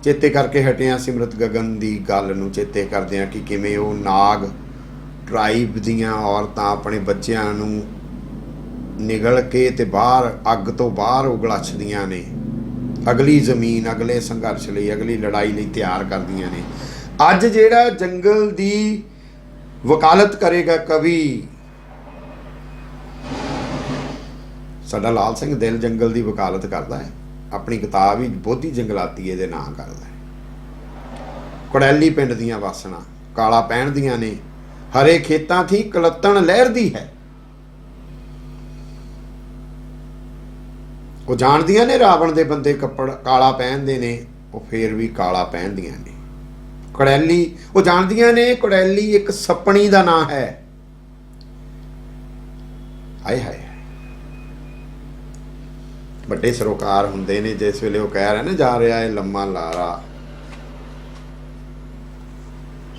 ਚੇਤੇ ਕਰਕੇ ਹਟਿਆ, ਸਿਮਰਤ ਗਗਨ ਦੀ ਗੱਲ ਨੂੰ ਚੇਤੇ ਕਰਦੇ ਹਾਂ ਕਿ ਕਿਵੇਂ ਉਹ ਨਾਗ ਟਰਾਈਬ ਦੀਆਂ ਔਰਤਾਂ ਆਪਣੇ ਬੱਚਿਆਂ ਨੂੰ ਨਿਗਲ ਕੇ ਤੇ ਬਾਹਰ ਅੱਗ ਤੋਂ ਬਾਹਰ ਉਗਲਾਛਦੀਆਂ ਨੇ अगली जमीन अगले संघर्ष ਲਈ अगली लड़ाई ਲਈ ਤਿਆਰ ਕਰਦੀਆਂ ਨੇ। ਅੱਜ ਜਿਹੜਾ ਜੰਗਲ ਦੀ वकालत करेगा कवि ਸਾਡਾ ਲਾਲ ਸਿੰਘ ਦਿਲ ਜੰਗਲ ਦੀ ਵਕਾਲਤ ਕਰਦਾ ਹੈ, ਆਪਣੀ ਕਿਤਾਬ ਹੀ ਬੋਧੀ ਜੰਗਲਾਤੀਏ ਦੇ ਨਾਂ ਕਰਦਾ ਹੈ। ਕੁੜੈਲੀ ਪਿੰਡ ਦੀਆਂ ਵਾਸਣਾ ਕਾਲਾ ਪਹਿਨਦੀਆਂ ਨੇ, ਹਰੇ ਖੇਤਾਂ ਥੀ ਕਲੱਤਣ ਲਹਿਰਦੀ ਹੈ। ਉਹ ਜਾਣਦੀਆਂ ਨੇ ਰਾਵਣ ਦੇ ਬੰਦੇ ਕੱਪੜ ਕਾਲਾ ਪਹਿਨਦੇ ਨੇ, ਉਹ ਫੇਰ ਵੀ ਕਾਲਾ ਪਹਿਨਦੀਆਂ ਨੇ। ਕੁੜੈਲੀ ਉਹ ਜਾਣਦੀਆਂ ਨੇ ਕੁੜੈਲੀ ਇੱਕ ਸੱਪਣੀ ਦਾ ਨਾਂ ਹੈ। ਹਾਏ ਹਾਏ ਵੱਡੇ ਸਰੋਕਾਰ ਹੁੰਦੇ ਨੇ, ਜਿਸ ਵੇਲੇ ਉਹ ਕਹਿ ਰਿਹਾ ਨਾ ਜਾ ਰਿਹਾ ਹੈ ਲੰਮਾ ਲਾਰਾ,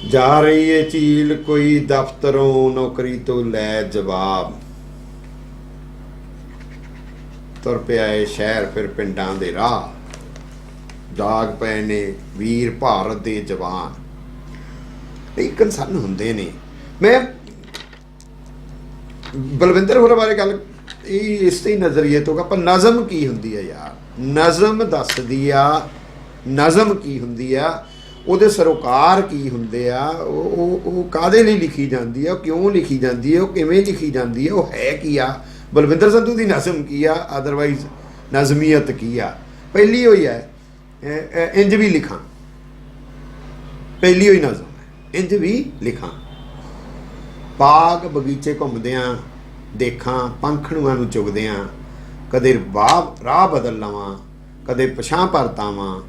ਜਾ ਰਹੀ ਏ ਝੀਲ ਕੋਈ ਦਫ਼ਤਰੋਂ ਨੌਕਰੀ ਤੋਂ ਲੈ ਜਵਾਬ, ਤੁਰ ਪਿਆ ਏ ਸ਼ਹਿਰ ਫਿਰ ਪਿੰਡਾਂ ਦੇ ਰਾਹ, ਜਾਗ ਪਏ ਨੇ ਵੀਰ ਭਾਰਤ ਦੇ ਜਵਾਨ। ਇੱਕ ਇਨਸਾਨ ਹੁੰਦੇ ਨੇ। ਮੈਂ ਬਲਵਿੰਦਰ ਹੋਰਾਂ ਬਾਰੇ ਗੱਲ ਇਹ ਇਸ ਤੇ ਨਜ਼ਰੀਏ ਤੋਂ ਆਪਾਂ ਨਜ਼ਮ ਕੀ ਹੁੰਦੀ ਹੈ ਯਾਰ, ਨਜ਼ਮ ਦੱਸਦੀ ਆ ਨਜ਼ਮ ਕੀ ਹੁੰਦੀ ਆ, ਉਹਦੇ ਸਰੋਕਾਰ ਕੀ ਹੁੰਦੇ ਆ, ਉਹ ਕਾਹਦੇ ਲਈ ਲਿਖੀ ਜਾਂਦੀ ਆ, ਉਹ ਕਿਉਂ ਲਿਖੀ ਜਾਂਦੀ ਹੈ, ਉਹ ਕਿਵੇਂ ਲਿਖੀ ਜਾਂਦੀ ਹੈ, ਉਹ ਹੈ ਕੀ ਆ। ਬਲਵਿੰਦਰ ਸੰਧੂ ਦੀ ਨਜ਼ਮ ਕੀ ਆ, ਅਦਰਵਾਈਜ਼ ਨਜ਼ਮੀਅਤ ਕੀ ਆ। ਪਹਿਲੀ ਹੋਈ ਹੈ ਇੰਜ ਵੀ ਲਿਖਾਂ, ਪਹਿਲੀ ਹੋਈ ਨਜ਼ਮ ਹੈ ਇੰਜ ਵੀ ਲਿਖਾਂ। ਬਾਗ ਬਗੀਚੇ ਘੁੰਮਦਿਆਂ ਦੇਖਾਂ ਪੰਖੜੂਆਂ ਨੂੰ ਚੁਗਦਿਆਂ, ਕਦੇ ਰਾਹ ਬਦਲ ਲਵਾਂ ਕਦੇ ਪਛਾਂ ਪਰਤਾਵਾਂ,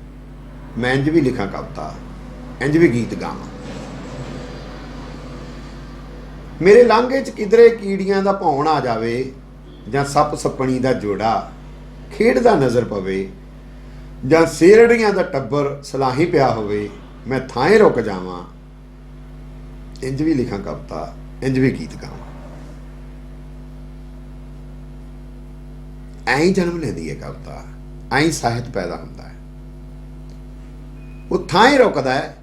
ਮੈਂ ਇੰਜ ਵੀ ਲਿਖਾਂ ਕਵਿਤਾ ਇੰਜ ਵੀ ਗੀਤ ਗਾਵਾਂ। ਮੇਰੇ ਲਾਂਘੇ 'ਚ ਕਿਧਰੇ ਕੀੜੀਆਂ ਦਾ ਭੌਣ ਆ ਜਾਵੇ, ਜਾਂ ਸੱਪ ਸੱਪਣੀ ਦਾ ਜੋੜਾ ਖੇਡਦਾ ਨਜ਼ਰ ਪਵੇ, ਜਾਂ ਸੇਰੜੀਆਂ ਦਾ ਟੱਬਰ ਸਲਾਹੀ ਪਿਆ ਹੋਵੇ, ਮੈਂ ਥਾਂ ਰੁਕ ਜਾਵਾਂ ਇੰਜ ਵੀ ਲਿਖਾਂ ਕਵਿਤਾ ਇੰਜ ਵੀ ਗੀਤ ਗਾਵਾਂ। ਐਂ ਹੀ ਜਨਮ ਲੈਂਦੀ ਹੈ ਕਵਿਤਾ, ਐਂ ਹੀ ਸਾਹਿਤ ਪੈਦਾ ਹੁੰਦਾ ਹੈ। ਉਹ ਥਾਂ ਹੀ ਰੁਕਦਾ ਹੈ,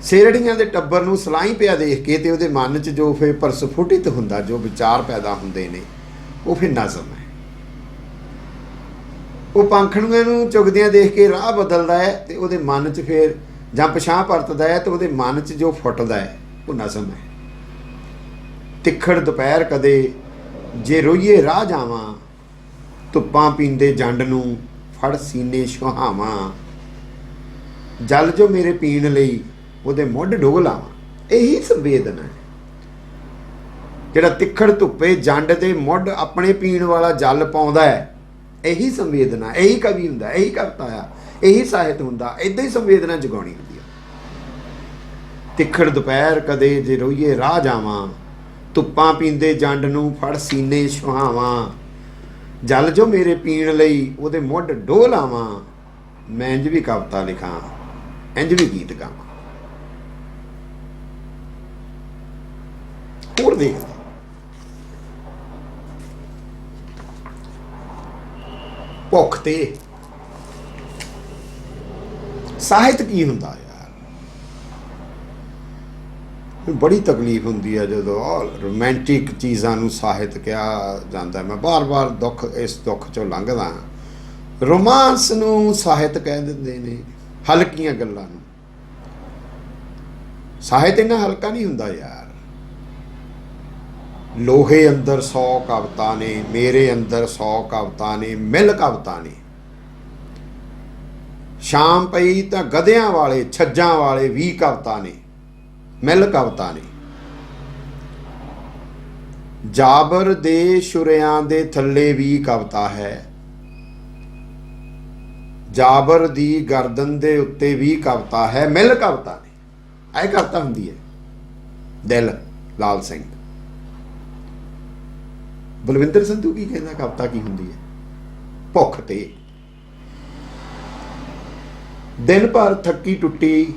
ਸੇਰੜੀਆਂ ਦੇ ਟੱਬਰ ਨੂੰ ਸਲਾਹੀ ਪਿਆ ਦੇਖ ਕੇ, ਤੇ ਉਹਦੇ ਮਨ 'ਚ ਜੋ ਫਿਰ ਪ੍ਰਸਫੁਟਿਤ ਹੁੰਦਾ, ਜੋ ਵਿਚਾਰ ਪੈਦਾ ਹੁੰਦੇ ਨੇ, ਉਹ ਫਿਰ ਨਜ਼ਮ ਹੈ। ਉਹ ਪੰਖੜੂਆਂ ਨੂੰ ਚੁਗਦਿਆਂ ਦੇਖ ਕੇ ਰਾਹ ਬਦਲਦਾ ਹੈ, ਤੇ ਉਹਦੇ ਮਨ 'ਚ ਫਿਰ ਜਾਂ ਪਛਾਂ ਪਰਤਦਾ ਹੈ, ਤੇ ਉਹਦੇ ਮਨ 'ਚ ਜੋ ਫੁੱਟਦਾ ਹੈ ਉਹ ਨਜ਼ਮ ਹੈ। ਤਿੱਖੜ ਦੁਪਹਿਰ ਕਦੇ ਜੇ ਰੋਈਏ ਰਾਹ ਜਾਵਾਂ, ਧੁੱਪਾਂ ਪੀਂਦੇ ਜੰਡ ਨੂੰ ਫੜ ਸੀਨੇ ਸੁਹਾਵਾਂ, ਜਲ ਜੋ ਮੇਰੇ ਪੀਣ ਲਈ ਉਹਦੇ ਮੁੱਢ ਡੁੱਗ ਲਾਵਾਂ। ਇਹੀ ਸੰਵੇਦਨਾ ਹੈ, ਜਿਹੜਾ ਤਿੱਖੜ ਧੁੱਪੇ ਜੰਡ ਦੇ ਮੁੱਢ ਆਪਣੇ ਪੀਣ ਵਾਲਾ ਜਲ ਪਾਉਂਦਾ ਹੈ। ਇਹੀ ਸੰਵੇਦਨਾ, ਇਹੀ ਕਵੀ ਹੁੰਦਾ, ਇਹੀ ਕਵਿਤਾ ਆ, ਇਹੀ ਸਾਹਿਤ ਹੁੰਦਾ। ਇੱਦਾਂ ਹੀ ਸੰਵੇਦਨਾ ਜਗਾਉਣੀ ਹੁੰਦੀ ਆ। ਤਿੱਖੜ ਦੁਪਹਿਰ ਕਦੇ ਜੇ ਰੋਈਏ ਰਾਹ ਜਾਵਾਂ, ਧੁੱਪਾਂ ਪੀਂਦੇ ਜੰਡ ਨੂੰ ਫੜ ਸੀਨੇ ਸੁਹਾਵਾਂ, ਜਲ ਜੋ ਮੇਰੇ ਪੀਣ ਲਈ ਉਹਦੇ ਮੁੱਢ ਡੋਹ ਲਾਵਾਂ, ਮੈਂ ਇੰਜ ਵੀ ਕਵਿਤਾ ਲਿਖਾਂ ਇੰਜ ਵੀ ਗੀਤ ਗਾਵਾਂ। ਹੋਰ ਦੇਖਦੇ ਭੁੱਖ ਤੇ ਸਾਹਿਤ ਕੀ ਹੁੰਦਾ ਯਾਰ। ਬੜੀ ਤਕਲੀਫ ਹੁੰਦੀ ਹੈ ਜਦੋਂ ਰੋਮਾਂਟਿਕ ਚੀਜ਼ਾਂ ਨੂੰ ਸਾਹਿਤ ਕਿਹਾ ਜਾਂਦਾ। ਮੈਂ ਬਾਰ-ਬਾਰ ਇਸ ਦੁੱਖ ਚੋਂ ਲੰਘਦਾ ਹਾਂ। ਰੋਮਾਂਸ ਨੂੰ ਸਾਹਿਤ ਕਹਿ ਦਿੰਦੇ ਨੇ, ਹਲਕੀਆਂ ਗੱਲਾਂ ਨੂੰ। ਸਾਹਿਤ ਇੰਨਾ ਹਲਕਾ ਨਹੀਂ ਹੁੰਦਾ ਯਾਰ। ਲੋਹੇ ਅੰਦਰ 100 ਕਵਿਤਾ ਨੇ, ਮੇਰੇ ਅੰਦਰ 100 ਕਵਿਤਾ ਨੇ, ਮਿਲ ਕਵਿਤਾ ਨੇ। ਸ਼ਾਮ ਪਈ ਤਾਂ ਗਧਿਆਂ ਵਾਲੇ ਛੱਜਾਂ ਵਾਲੇ 20 ਕਵਿਤਾ ਨੇ, ਮਿਲ ਕਵਿਤਾ ਨੇ। ਜਾਬਰ ਦੇ ਸ਼ੁਰਿਆਂ ਦੇ ਥੱਲੇ ਵੀ ਕਵਿਤਾ ਹੈ, ਜਾਬਰ ਦੀ ਗਰਦਨ ਦੇ ਉੱਤੇ ਵੀ ਕਵਿਤਾ ਹੈ, ਮਿਲ ਕਵਿਤਾ ਨੇ। ਇਹ ਕਵਿਤਾ ਹੁੰਦੀ ਹੈ ਦਿਲ ਲਾਲ ਸਿੰਘ। ਬਲਵਿੰਦਰ ਸੰਧੂ ਕੀ ਕਹਿੰਦਾ ਕਵਿਤਾ ਕੀ ਹੁੰਦੀ ਹੈ? ਭੁੱਖ ਤੇ ਦਿਨ ਭਰ ਥੱਕੀ ਟੁੱਟੀ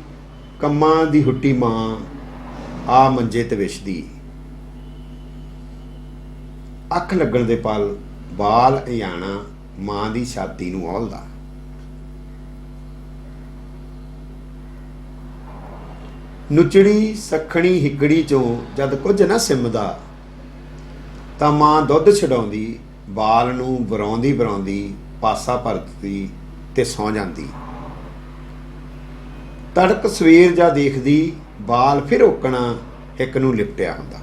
ਕੰਮਾਂ ਦੀ ਹੁੱਟੀ ਮਾਂ, ਆ ਮੰਜੇ ਤੇ ਵਿਛਦੀ, ਅੱਖ ਲੱਗਣ ਦੇ ਪਲ ਬਾਲ ਅਯਾਣਾ ਮਾਂ ਦੀ ਛਾਤੀ ਨੂੰ ਔਲਦਾ। ਨੁਚੜੀ ਸੱਖਣੀ ਹਿੱਕੜੀ ਚੋਂ ਜਦ ਕੁਝ ਨਾ ਸਿਮਦਾ, ਤਾਂ ਮਾਂ ਦੁੱਧ ਛਡਾਉਂਦੀ, ਬਾਲ ਨੂੰ ਵਰਾਉਂਦੀ ਵਰਾਉਂਦੀ ਪਾਸਾ ਭਰਦੀ ਤੇ ਸੌਂ ਜਾਂਦੀ। ਤੜਕ ਸਵੇਰ ਜਾ ਦੇਖਦੀ ਬਾਲ ਫਿਰ ਓਕਣਾ ਇੱਕ ਨੂੰ ਲਿਪਟਿਆ ਹੁੰਦਾ।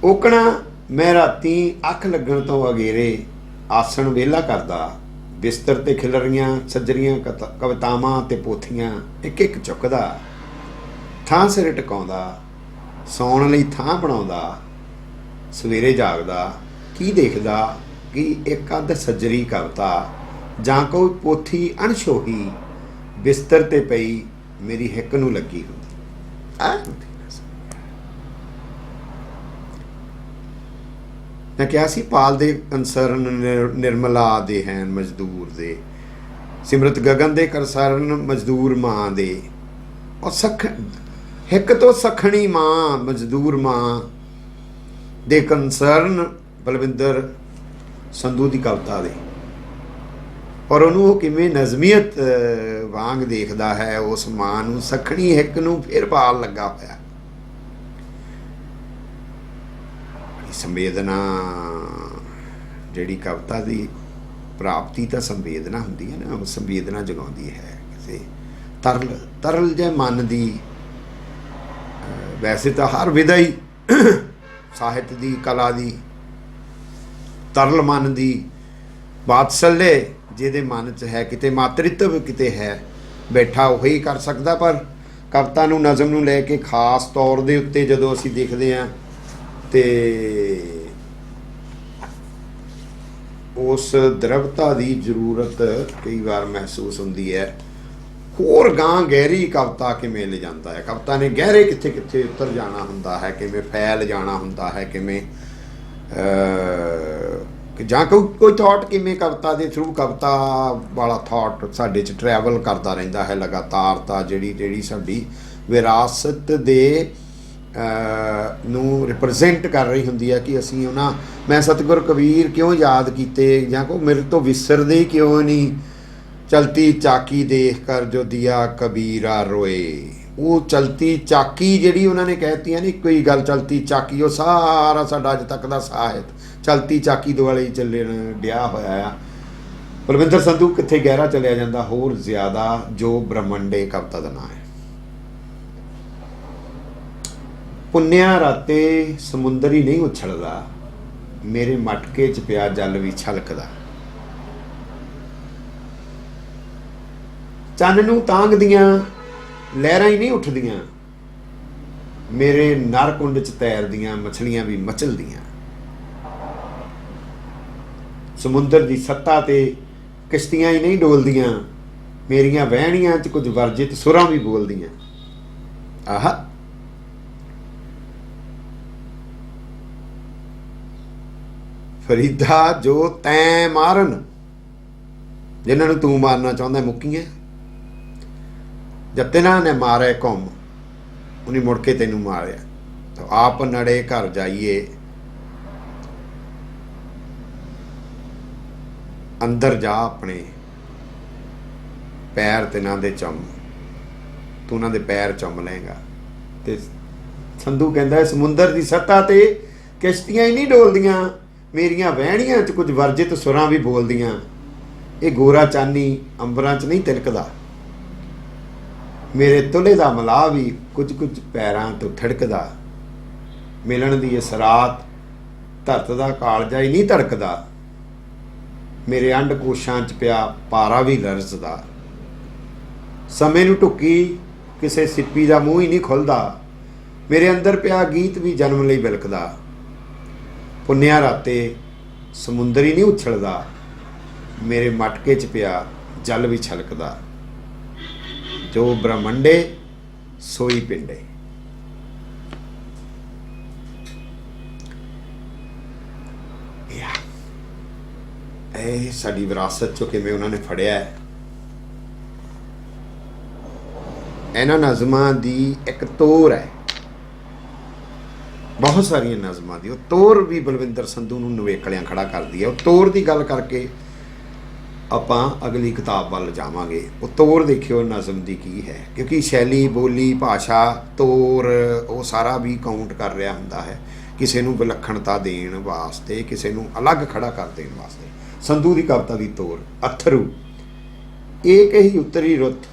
ਓਕਣਾ ਮੈਂ ਰਾਤੀ ਅੱਖ ਲੱਗਣ ਤੋਂ ਅਗੇਰੇ ਆਸਣ ਵਿਹਲਾ ਕਰਦਾ, ਬਿਸਤਰ ਤੇ ਖਿਲਰੀਆਂ ਸੱਜਰੀਆਂ ਕਵਿਤਾਵਾਂ ਤੇ ਪੋਥੀਆਂ ਇੱਕ ਇੱਕ ਚੁੱਕਦਾ, ਥਾਂ ਸਿਰ ਟਿਕਾਉਂਦਾ, ਸੌਣ ਲਈ ਥਾਂ ਬਣਾਉਂਦਾ। ਸਵੇਰੇ ਜਾਗਦਾ, ਕੀ ਦੇਖਦਾ ਕਿ ਇੱਕ ਅੱਧ ਸੱਜਰੀ ਕਵਿਤਾ ਜਾਂ ਕੋਈ ਪੋਥੀ ਅਣਛੋਹੀ ਬਿਸਤਰ ਤੇ ਪਈ ਮੇਰੀ ਹਿੱਕ ਨੂੰ ਲੱਗੀ ਹੁੰਦੀ। ਮੈਂ ਕਿਹਾ ਸੀ ਪਾਲ ਦੇ ਕੰਸਰਨ ਨਿਰਮਲਾ ਦੇ ਹੈਨ ਮਜ਼ਦੂਰ ਦੇ, ਸਿਮਰਤ ਗਗਨ ਦੇ ਕਰਸਰਨ ਮਜ਼ਦੂਰ ਮਾਂ ਦੇ, ਔਰ ਹਿੱਕ ਤੋਂ ਸਖਣੀ ਮਾਂ ਮਜ਼ਦੂਰ ਮਾਂ ਦੇ ਕੰਸਰਨ ਬਲਵਿੰਦਰ ਸੰਧੂ ਦੀ ਕਵਿਤਾ ਦੇ। ਔਰ ਉਹਨੂੰ ਉਹ ਕਿਵੇਂ ਨਜ਼ਮੀਅਤ ਵਾਂਗ ਦੇਖਦਾ ਹੈ, ਉਸ ਮਾਂ ਨੂੰ ਸਖਣੀ ਹਿੱਕ ਨੂੰ ਫਿਰ ਪਾਲ ਲੱਗਾ ਹੋਇਆ। ਸੰਵੇਦਨਾ ਜਿਹੜੀ ਕਵਿਤਾ ਦੀ ਪ੍ਰਾਪਤੀ ਤਾਂ ਸੰਵੇਦਨਾ ਹੁੰਦੀ ਹੈ ਨਾ, ਉਹ ਸੰਵੇਦਨਾ ਜਗਾਉਂਦੀ ਹੈ ਕਿਸੇ ਤਰਲ ਜਿਹੇ ਮਨ ਦੀ। ਵੈਸੇ ਤਾਂ ਹਰ ਵਿਧਾ ਹੀ ਸਾਹਿਤ ਦੀ ਕਲਾ ਦੀ ਤਰਲ ਮਨ ਦੀ ਵਾਤਸਲਯ ਜਿਹਦੇ ਮਨ 'ਚ ਹੈ, ਕਿਤੇ ਮਾਤਰਿਤਵ ਕਿਤੇ ਹੈ ਬੈਠਾ ਉਹੀ ਕਰ ਸਕਦਾ। ਪਰ ਕਵਿਤਾ ਨੂੰ ਨਜ਼ਮ ਨੂੰ ਲੈ ਕੇ ਖਾਸ ਤੌਰ ਦੇ ਉੱਤੇ ਜਦੋਂ ਅਸੀਂ ਦੇਖਦੇ ਹਾਂ ਤੇ ਉਸ ਦ੍ਰਵਤਾ ਦੀ ਜ਼ਰੂਰਤ ਕਈ ਵਾਰ ਮਹਿਸੂਸ ਹੁੰਦੀ ਹੈ। ਹੋਰ ਗਾਂ ਗਹਿਰੀ ਕਵਿਤਾ ਕਿਵੇਂ ਲੈ ਜਾਂਦਾ ਹੈ, ਕਵਿਤਾ ਨੇ ਗਹਿਰੇ ਕਿੱਥੇ ਕਿੱਥੇ ਉਤਰ ਜਾਣਾ ਹੁੰਦਾ ਹੈ, ਕਿਵੇਂ ਫੈਲ ਜਾਣਾ ਹੁੰਦਾ ਹੈ, ਕਿਵੇਂ ਜਾਂ ਕੋਈ ਥਾਟ ਕਿਵੇਂ ਕਵਿਤਾ ਦੇ ਥਰੂ ਕਵਿਤਾ ਵਾਲਾ ਥਾਟ ਸਾਡੇ 'ਚ ਟਰੈਵਲ ਕਰਦਾ ਰਹਿੰਦਾ ਹੈ ਲਗਾਤਾਰਤਾ ਜਿਹੜੀ ਸਾਡੀ ਵਿਰਾਸਤ ਦੇ ਨੂੰ ਰਿਪਰੈਜ਼ੈਂਟ ਕਰ ਰਹੀ ਹੁੰਦੀ ਹੈ ਕਿ ਅਸੀਂ ਉਹਨਾਂ ਮੈਂ ਸਤਿਗੁਰ ਕਬੀਰ ਕਿਉਂ ਯਾਦ ਕੀਤੇ ਜਾਂ ਕੋਈ ਮੇਰੇ ਤੋਂ ਵਿਸਰਦੇ ਹੀ ਕਿਉਂ ਨਹੀਂ। ਚਲਤੀ ਚਾਕੀ ਦੇਖ ਕਰ ਜੋ ਦਿਆ ਕਬੀਰਾ ਰੋਏ, ਉਹ ਚਲਤੀ ਚਾਕੀ ਜਿਹੜੀ ਉਹਨਾਂ ਨੇ ਕਹਿਤੀਆਂ ਨੇ ਇੱਕੋ ਹੀ ਗੱਲ, ਚਲਤੀ ਚਾਕੀ, ਉਹ ਸਾਰਾ ਸਾਡਾ ਅੱਜ ਤੱਕ ਦਾ ਸਾਹਿਤ ਚਲਤੀ ਚਾਕੀ ਦੁਆਲੇ ਹੀ ਚੱਲਣ ਡਿਆ ਹੋਇਆ ਆ। ਬਲਵਿੰਦਰ ਸੰਧੂ ਕਿੱਥੇ ਗਹਿਰਾ ਚਲਿਆ ਜਾਂਦਾ ਹੋਰ ਜ਼ਿਆਦਾ, ਜੋ ਬ੍ਰਹਮੰਡੇ ਕਵਿਤਾ ਦਾ ਨਾਂ ਹੈ। ਪੁੰਨਿਆ ਰਾਤੇ ਸਮੁੰਦਰ ਹੀ ਨਹੀਂ ਉਛਲਦਾ, ਮੇਰੇ ਮਟਕੇ 'ਚ ਪਿਆ ਜਲ ਵੀ ਛਲਕਦਾ। ਚੰਨ ਨੂੰ ਤਾਂਗਦੀਆਂ ਲਹਿਰਾਂ ਹੀ ਨਹੀਂ ਉੱਠਦੀਆਂ, ਮੇਰੇ ਨਰ ਕੁੰਡ 'ਚ ਤੈਰਦੀਆਂ ਮਛਲੀਆਂ ਵੀ ਮਚਲਦੀਆਂ। ਸਮੁੰਦਰ ਦੀ ਸੱਤਾ ਤੇ ਕਿਸ਼ਤੀਆਂ ਹੀ ਨਹੀਂ ਡੋਲਦੀਆਂ, ਮੇਰੀਆਂ ਵਹਿਣੀਆਂ 'ਚ ਕੁਝ ਵਰਜਿਤ ਸੁਰਾਂ ਵੀ ਬੋਲਦੀਆਂ। ਆਹਾ ਫਰੀਦਾ ਜੋ ਤੈਂ ਮਾਰਨ, ਜਿਨ੍ਹਾਂ ਨੂੰ ਤੂੰ ਮਾਰਨਾ ਚਾਹੁੰਦਾ ਮੁੱਕੀਆਂ। ਜਦ ਤਿਨਾਂ ਨੇ ਮਾਰੇ ਘੁੰਮ, ਉਹਨੇ ਮੁੜ ਕੇ ਤੈਨੂੰ ਮਾਰਿਆ। ਤਾਂ ਆਪ ਨੜੇ ਘਰ ਜਾਈਏ, ਅੰਦਰ ਜਾ ਆਪਣੇ ਪੈਰ ਤਿਨਾਂ ਦੇ ਚੁੰਮ, ਤੂੰ ਉਹਨਾਂ ਦੇ ਪੈਰ ਚੁੰਮ ਲਏਗਾ। ਤੇ ਸੰਧੂ ਕਹਿੰਦਾ ਸਮੁੰਦਰ ਦੀ ਸੱਤਾ ਤੇ ਕਿਸ਼ਤੀਆਂ ਹੀ ਨਹੀਂ ਡੋਲਦੀਆਂ, ਮੇਰੀਆਂ ਵਹਿਣੀਆਂ 'ਚ ਕੁਝ ਵਰਜਿਤ ਸੁਰਾਂ ਵੀ ਬੋਲਦੀਆਂ। ਇਹ ਗੋਰਾ ਚਾਨੀ ਅੰਬਰਾਂ 'ਚ ਨਹੀਂ ਤਿਲਕਦਾ, ਮੇਰੇ ਤੁਲੇ ਦਾ ਮਲਾਹ ਵੀ ਕੁਝ ਕੁਝ ਪੈਰਾਂ ਤੋਂ ਠੜਕਦਾ। ਮਿਲਣ ਦੀ ਇਸ ਰਾਤ ਧਰਤ ਦਾ ਕਾਲਜਾ ਹੀ ਨਹੀਂ ਧੜਕਦਾ, ਮੇਰੇ ਅੰਡ ਕੋਸ਼ਾਂ 'ਚ ਪਿਆ ਪਾਰਾ ਵੀ ਲਰਜ਼ਦਾ। ਸਮੇਂ ਨੂੰ ਢੁੱਕੀ ਕਿਸੇ ਸਿੱਪੀ ਦਾ ਮੂੰਹ ਹੀ ਨਹੀਂ ਖੁੱਲ੍ਹਦਾ, ਮੇਰੇ ਅੰਦਰ ਪਿਆ ਗੀਤ ਵੀ ਜਨਮ ਲਈ ਬਿਲਕਦਾ। ਪੁੰਨਿਆ ਰਾਤੇ ਸਮੁੰਦਰ ਹੀ ਨਹੀਂ ਉਛਲਦਾ, ਮੇਰੇ ਮਟਕੇ 'ਚ ਪਿਆ ਜਲ ਵੀ ਛਲਕਦਾ। ਜੋ ਬ੍ਰਹਮੰਡੇ ਸੋਈ ਪਿੰਡੇ। ਇਹ ਸਾਡੀ ਵਿਰਾਸਤ 'ਚੋਂ ਕਿਵੇਂ ਉਹਨਾਂ ਨੇ ਫੜਿਆ ਹੈ। ਇਹਨਾਂ ਨਜ਼ਮਾਂ ਦੀ ਇੱਕ ਤੋਰ ਹੈ, ਬਹੁਤ ਸਾਰੀਆਂ ਨਜ਼ਮਾਂ ਦੀ ਉਹ ਤੋਰ ਵੀ ਬਲਵਿੰਦਰ ਸੰਧੂ ਨੂੰ ਨਵੇਕਲਿਆਂ ਖੜਾ ਕਰਦੀ ਹੈ। ਉਹ ਤੋਰ ਦੀ ਗੱਲ ਕਰਕੇ ਆਪਾਂ ਅਗਲੀ ਕਿਤਾਬ ਵੱਲ ਜਾਵਾਂਗੇ। ਉਹ ਤੋਰ ਦੇਖਿਓ ਨਜ਼ਮ ਦੀ ਕੀ ਹੈ, ਕਿਉਂਕਿ ਸ਼ੈਲੀ, ਬੋਲੀ, ਭਾਸ਼ਾ, ਤੋਰ ਉਹ ਸਾਰਾ ਵੀ ਕਾਊਂਟ ਕਰ ਰਿਹਾ ਹੁੰਦਾ ਹੈ। ਕਿਸੇ ਨੂੰ ਵਿਲੱਖਣਤਾ ਦੇਣ ਵਾਸਤੇ, ਕਿਸੇ ਨੂੰ ਅਲੱਗ ਖੜਾ ਕਰ ਦੇਣ ਵਾਸਤੇ। ਸੰਧੂ ਦੀ ਕਵਿਤਾ ਦੀ ਤੋਰ ਅਥਰੂ ਏਕ ਹੀ ਉਤਰੀ ਰੁੱਤ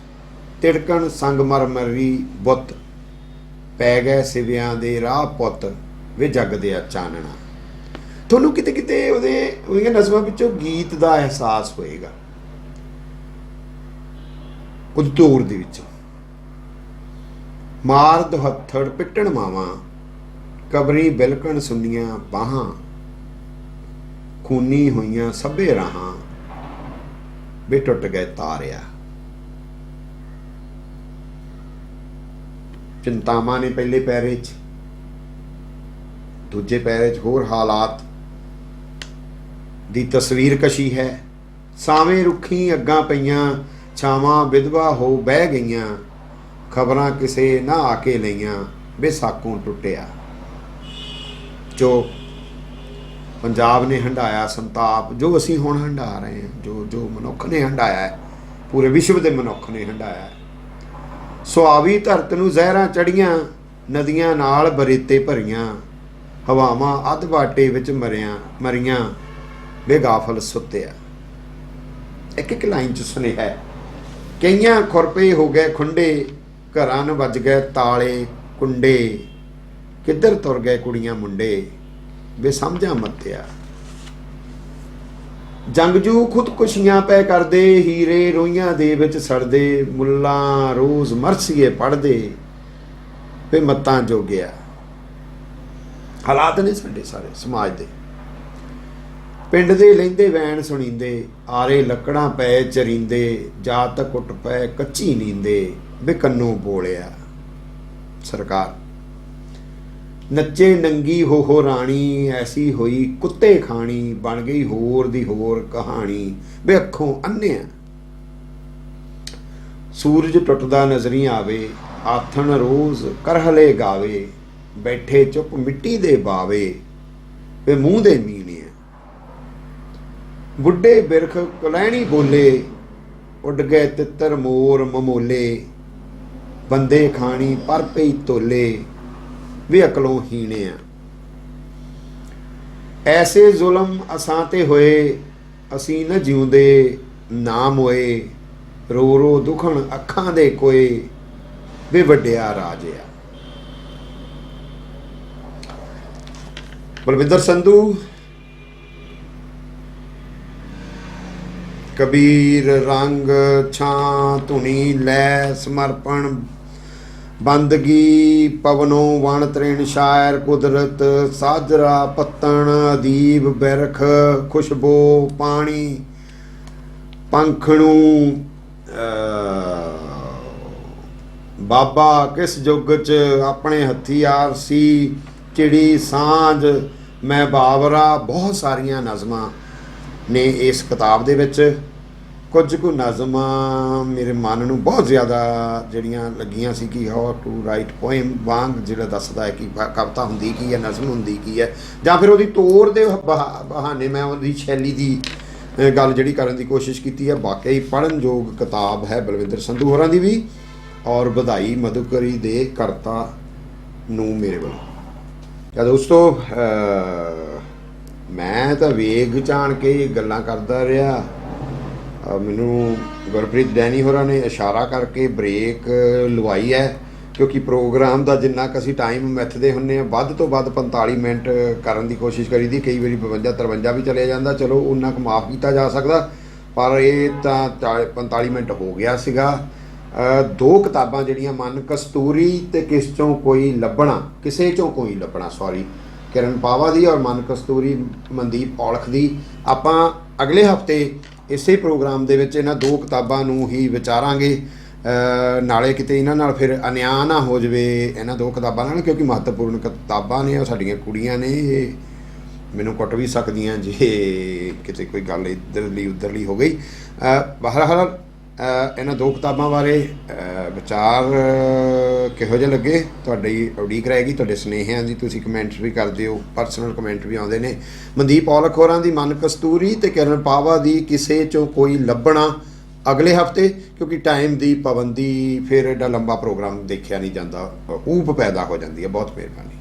ਤਿੜਕਣ ਸੰਗਮਰਮਰੀ ਬੁੱਤ ਪੈ ਗਏ ਸਿਵਿਆਂ ਦੇ ਰਾਹ ਪੁੱਤ ਵੇ ਜਗ ਦਿਆ ਚਾਨਣਾ। ਤੁਹਾਨੂੰ ਕਿਤੇ ਕਿਤੇ ਉਹਦੀਆਂ ਨਜ਼ਮਾਂ ਵਿੱਚੋਂ ਗੀਤ ਦਾ ਅਹਿਸਾਸ ਹੋਏਗਾ, ਉਹਦੀ ਤੋਰ ਦੇ ਵਿੱਚ। ਮਾਰ ਦੁਹੱਥੜ ਪਿੱਟਣ ਮਾਵਾਂ ਕਬਰੀ ਬਿਲਕਣ ਸੁੰਨੀਆਂ ਬਾਹਾਂ ਖੂਨੀ ਹੋਈਆਂ ਸਭੇ ਰਾਹਾਂ ਵੇ ਟੁੱਟ ਗਏ ਤਾਰਿਆ। ਚਿੰਤਾਵਾਂ ਨੇ ਪਹਿਲੇ ਪੈਰੇ 'ਚ, ਦੂਜੇ ਪੈਰੇ 'ਚ ਹੋਰ ਹਾਲਾਤ ਦੀ ਤਸਵੀਰ ਕਸ਼ੀ ਹੈ। ਸਾਵੇਂ ਰੁੱਖੀ ਅੱਗਾਂ ਪਈਆਂ ਛਾਵਾਂ ਵਿਧਵਾ ਹੋ ਬਹਿ ਗਈਆਂ ਖਬਰਾਂ ਕਿਸੇ ਨਾ ਆ ਕੇ ਲਈਆਂ ਵੇ ਸਾਕੋਂ ਟੁੱਟਿਆ। ਜੋ ਪੰਜਾਬ ਨੇ ਹੰਢਾਇਆ ਸੰਤਾਪ, ਜੋ ਅਸੀਂ ਹੁਣ ਹੰਢਾ ਰਹੇ ਹਾਂ, ਜੋ ਮਨੁੱਖ ਨੇ ਹੰਢਾਇਆ ਹੈ, ਪੂਰੇ ਵਿਸ਼ਵ ਦੇ ਮਨੁੱਖ ਨੇ ਹੰਢਾਇਆ ਹੈ। ਸੁਆਵੀ ਧਰਤ ਨੂੰ ਜ਼ਹਿਰਾਂ ਚੜੀਆਂ ਨਦੀਆਂ ਨਾਲ ਬਰੇਤੇ ਭਰੀਆਂ ਹਵਾਵਾਂ ਅੱਧ ਬਾਟੇ ਵਿੱਚ ਮਰੀਆਂ ਬੇਗਾਫਲ ਸੁੱਤਿਆ। ਇੱਕ ਇੱਕ ਲਾਈਨ 'ਚ ਸੁਨੇਹਾ ਹੈ। ਕਈਆਂ ਖੁਰਪੇ ਹੋ ਗਏ ਖੁੰਡੇ ਘਰਾਂ ਨੂੰ ਵੱਜ ਗਏ ਤਾਲੇ ਕੁੰਡੇ ਕਿੱਧਰ ਤੁਰ ਗਏ ਕੁੜੀਆਂ ਮੁੰਡੇ ਵੇ ਸਮਝਾਂ ਮੱਤਿਆ। ਜੰਗਜੂ ਖੁਦਕੁਸ਼ੀਆਂ ਪੈ ਕਰਦੇ ਹੀਰੇ ਰੋਈਆਂ ਦੇ ਵਿੱਚ ਸੜਦੇ ਮੁੱਲਾਂ ਰੋਜ਼ ਮਰਸੀਏ ਪੜ੍ਹਦੇ ਵੇ ਮੱਤਾਂ ਜੋਗਿਆ। ਹਾਲਾਤ ਨੇ ਸਾਡੇ ਸਾਰੇ ਸਮਾਜ ਦੇ। ਪਿੰਡ ਦੇ ਲਹਿੰਦੇ ਵੈਣ ਸੁਣੀਂਦੇ ਆਰੇ ਲੱਕੜਾਂ ਪੈ ਚਰੀਂਦੇ ਜਾਤ ਕੁੱਟ ਪੈ ਕੱਚੀ ਨੀਂਦੇ ਵੇ ਕੰਨੋਂ ਬੋਲਿਆ। ਸਰਕਾਰ ਨੱਚੇ ਨੰਗੀ ਹੋ ਰਾਣੀ ਐਸੀ ਹੋਈ ਕੁੱਤੇ ਖਾਣੀ ਬਣ ਗਈ ਹੋਰ ਦੀ ਹੋਰ ਕਹਾਣੀ ਵੇ ਅੱਖੋਂ ਅੰਨਿਆ। ਸੂਰਜ ਟੁੱਟਦਾ ਨਜ਼ਰੀ ਆਵੇ ਆਥਣ ਰੋਜ਼ ਕਰਹਲੇ ਗਾਵੇ ਬੈਠੇ ਚੁੱਪ ਮਿੱਟੀ ਦੇ ਬਾਵੇ ਵੇ ਮੂੰਹ ਦੇ ਮੀਣਿਆ। ਬੁੱਢੇ ਬਿਰਖ ਕੁਲੈਣੀ ਬੋਲੇ ਉੱਡ ਗਏ ਤਿੱਤਰ ਮੋਰ ਮਮੋਲੇ ਬੰਦੇ ਖਾਣੀ ਪਰ ਪਈ ਤੋਲੇ ਵੇ ਅਕਲੋਂ ਹੀਣਿਆ। ਐਸੇ ਜ਼ੁਲਮ ਅਸਾਂ ਤੇ ਹੋਏ ਅਸੀਂ ਨਾ ਜਿਉਂਦੇ ਨਾ ਮੋਏ ਰੋ ਰੋ ਦੁਖਣ ਅੱਖਾਂ ਦੇ ਕੋਏ ਵੇ ਵੱਡਿਆ ਰਾਜਿਆ। ਬਲਵਿੰਦਰ ਸੰਧੂ ਕਬੀਰ ਰੰਗ ਛਾਂ ਧੁਨੀ ਲੈ ਸਮਰਪਣ ਬੰਦਗੀ ਪਵਨੋਂ ਵਣ ਤ੍ਰਿਣ ਸ਼ਾਇਰ ਕੁਦਰਤ ਸਾਜਰਾ ਪੱਤਣ ਅਦੀਬ ਬਿਰਖ ਖੁਸ਼ਬੋ ਪਾਣੀ ਪੰਖਣੂ ਬਾਬਾ ਕਿਸ ਯੁੱਗ 'ਚ ਆਪਣੇ ਹਥਿਆਰ ਸੀ ਚਿੜੀ ਸਾਂਝ ਮੈਂ ਬਾਵਰਾ। ਬਹੁਤ ਸਾਰੀਆਂ ਨਜ਼ਮਾਂ ਨੇ ਇਸ ਕਿਤਾਬ ਦੇ ਵਿੱਚ। ਕੁਝ ਕੁ ਨਜ਼ਮਾਂ ਮੇਰੇ ਮਨ ਨੂੰ ਬਹੁਤ ਜ਼ਿਆਦਾ ਜਿਹੜੀਆਂ ਲੱਗੀਆਂ ਸੀ ਕਿ ਹਾਊ ਟੂ ਰਾਈਟ ਪੋਇਮ ਵਾਂਗ ਜਿਹੜਾ ਦੱਸਦਾ ਹੈ ਕਿ ਕਵਿਤਾ ਹੁੰਦੀ ਕੀ ਹੈ, ਨਜ਼ਮ ਹੁੰਦੀ ਕੀ ਹੈ, ਜਾਂ ਫਿਰ ਉਹਦੀ ਤੋਰ ਦੇ ਬਹਾਨੇ ਮੈਂ ਉਹਦੀ ਸ਼ੈਲੀ ਦੀ ਗੱਲ ਜਿਹੜੀ ਕਰਨ ਦੀ ਕੋਸ਼ਿਸ਼ ਕੀਤੀ ਹੈ। ਵਾਕਈ ਪੜ੍ਹਨਯੋਗ ਕਿਤਾਬ ਹੈ ਬਲਵਿੰਦਰ ਸੰਧੂ ਹੋਰਾਂ ਦੀ ਵੀ, ਔਰ ਵਧਾਈ ਮਧੂਕਰੀ ਦੇ ਕਰਤਾ ਨੂੰ ਮੇਰੇ ਵੱਲੋਂ। ਦੋਸਤੋ ਮੈਂ ਤਾਂ ਵੇਗ ਜਾਣ ਕੇ ਗੱਲਾਂ ਕਰਦਾ ਰਿਹਾ, ਮੈਨੂੰ ਗੁਰਪ੍ਰੀਤ ਡੈਨੀ ਹੋਰਾਂ ਨੇ ਇਸ਼ਾਰਾ ਕਰਕੇ ਬ੍ਰੇਕ ਲਵਾਈ ਹੈ ਕਿਉਂਕਿ ਪ੍ਰੋਗਰਾਮ ਦਾ ਜਿੰਨਾ ਕੁ ਅਸੀਂ ਟਾਈਮ ਮਿੱਥਦੇ ਹੁੰਦੇ ਹਾਂ ਵੱਧ ਤੋਂ ਵੱਧ 45 ਮਿੰਟ ਕਰਨ ਦੀ ਕੋਸ਼ਿਸ਼ ਕਰੀਦੀ, ਕਈ ਵਾਰੀ 52-53 ਵੀ ਚਲੇ ਜਾਂਦਾ, ਚਲੋ ਉਨਾ ਕੁ ਮਾਫ ਕੀਤਾ ਜਾ ਸਕਦਾ, ਪਰ ਇਹ ਤਾਂ 45 ਮਿੰਟ ਹੋ ਗਿਆ ਸੀਗਾ। ਦੋ ਕਿਤਾਬਾਂ ਜਿਹੜੀਆਂ ਮਨ ਕਸਤੂਰੀ ਤੇ ਕਿਸ ਚੋਂ ਕੋਈ ਲੱਭਣਾ, ਕਿਸੇ ਚੋਂ ਕੋਈ ਲੱਭਣਾ ਕਿਰਨ ਪਾਵਾ ਦੀ ਔਰ ਮਨ ਕਸਤੂਰੀ ਮਨਦੀਪ ਔਲਖ ਦੀ, ਆਪਾਂ ਅਗਲੇ ਹਫਤੇ ਇਸੇ ਪ੍ਰੋਗਰਾਮ ਦੇ ਵਿੱਚ ਇਹਨਾਂ ਦੋ ਕਿਤਾਬਾਂ ਨੂੰ ਹੀ ਵਿਚਾਰਾਂਗੇ। ਨਾਲੇ ਕਿਤੇ ਇਹਨਾਂ ਨਾਲ ਫਿਰ ਅਨਿਆਂ ਨਾ ਹੋ ਜਾਵੇ ਇਹਨਾਂ ਦੋ ਕਿਤਾਬਾਂ ਨਾਲ, ਕਿਉਂਕਿ ਮਹੱਤਵਪੂਰਨ ਕਿਤਾਬਾਂ ਨੇ, ਉਹ ਸਾਡੀਆਂ ਕੁੜੀਆਂ ਨੇ, ਇਹ ਮੈਨੂੰ ਕੁੱਟ ਵੀ ਸਕਦੀਆਂ ਜੇ ਕਿਤੇ ਕੋਈ ਗੱਲ ਇੱਧਰਲੀ ਉੱਧਰਲੀ ਹੋ ਗਈ। ਬਹਰਹਾਲ ਇਹਨਾਂ ਦੋ ਕਿਤਾਬਾਂ ਬਾਰੇ ਵਿਚਾਰ ਕਿਹੋ ਜਿਹੇ ਲੱਗੇ ਤੁਹਾਡੀ ਉਡੀਕ ਰਹੇਗੀ, ਤੁਹਾਡੇ ਸੁਨੇਹਿਆਂ ਦੀ। ਤੁਸੀਂ ਕਮੈਂਟਸ ਵੀ ਕਰਦੇ ਹੋ, ਪਰਸਨਲ ਕਮੈਂਟ ਵੀ ਆਉਂਦੇ ਨੇ। ਮਨਦੀਪ ਔਲਖ ਹੋਰਾਂ ਦੀ ਮਨ ਕਸਤੂਰੀ ਤੇ ਕਿਰਨ ਪਾਵਾ ਦੀ ਕਿਸੇ ਚੋਂ ਕੋਈ ਲੱਭਣਾ ਅਗਲੇ ਹਫਤੇ, ਕਿਉਂਕਿ ਟਾਈਮ ਦੀ ਪਾਬੰਦੀ, ਫਿਰ ਐਡਾ ਲੰਬਾ ਪ੍ਰੋਗਰਾਮ ਦੇਖਿਆ ਨਹੀਂ ਜਾਂਦਾ, ਊਪ ਪੈਦਾ ਹੋ ਜਾਂਦੀ ਹੈ। ਬਹੁਤ ਮਿਹਰਬਾਨੀ।